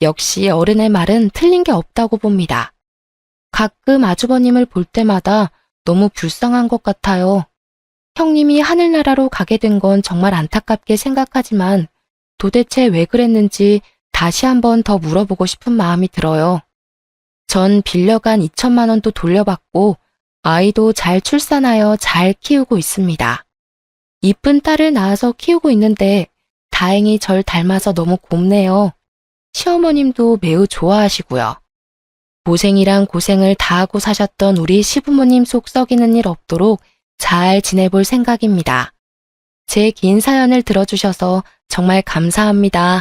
역시 어른의 말은 틀린 게 없다고 봅니다. 가끔 아주버님을 볼 때마다 너무 불쌍한 것 같아요. 형님이 하늘나라로 가게 된 건 정말 안타깝게 생각하지만 도대체 왜 그랬는지 다시 한번 더 물어보고 싶은 마음이 들어요. 전 빌려간 2천만 원도 돌려받고 아이도 잘 출산하여 잘 키우고 있습니다. 이쁜 딸을 낳아서 키우고 있는데 다행히 절 닮아서 너무 곱네요. 시어머님도 매우 좋아하시고요. 고생이랑 고생을 다하고 사셨던 우리 시부모님 속 썩이는 일 없도록 잘 지내볼 생각입니다. 제 긴 사연을 들어주셔서 정말 감사합니다.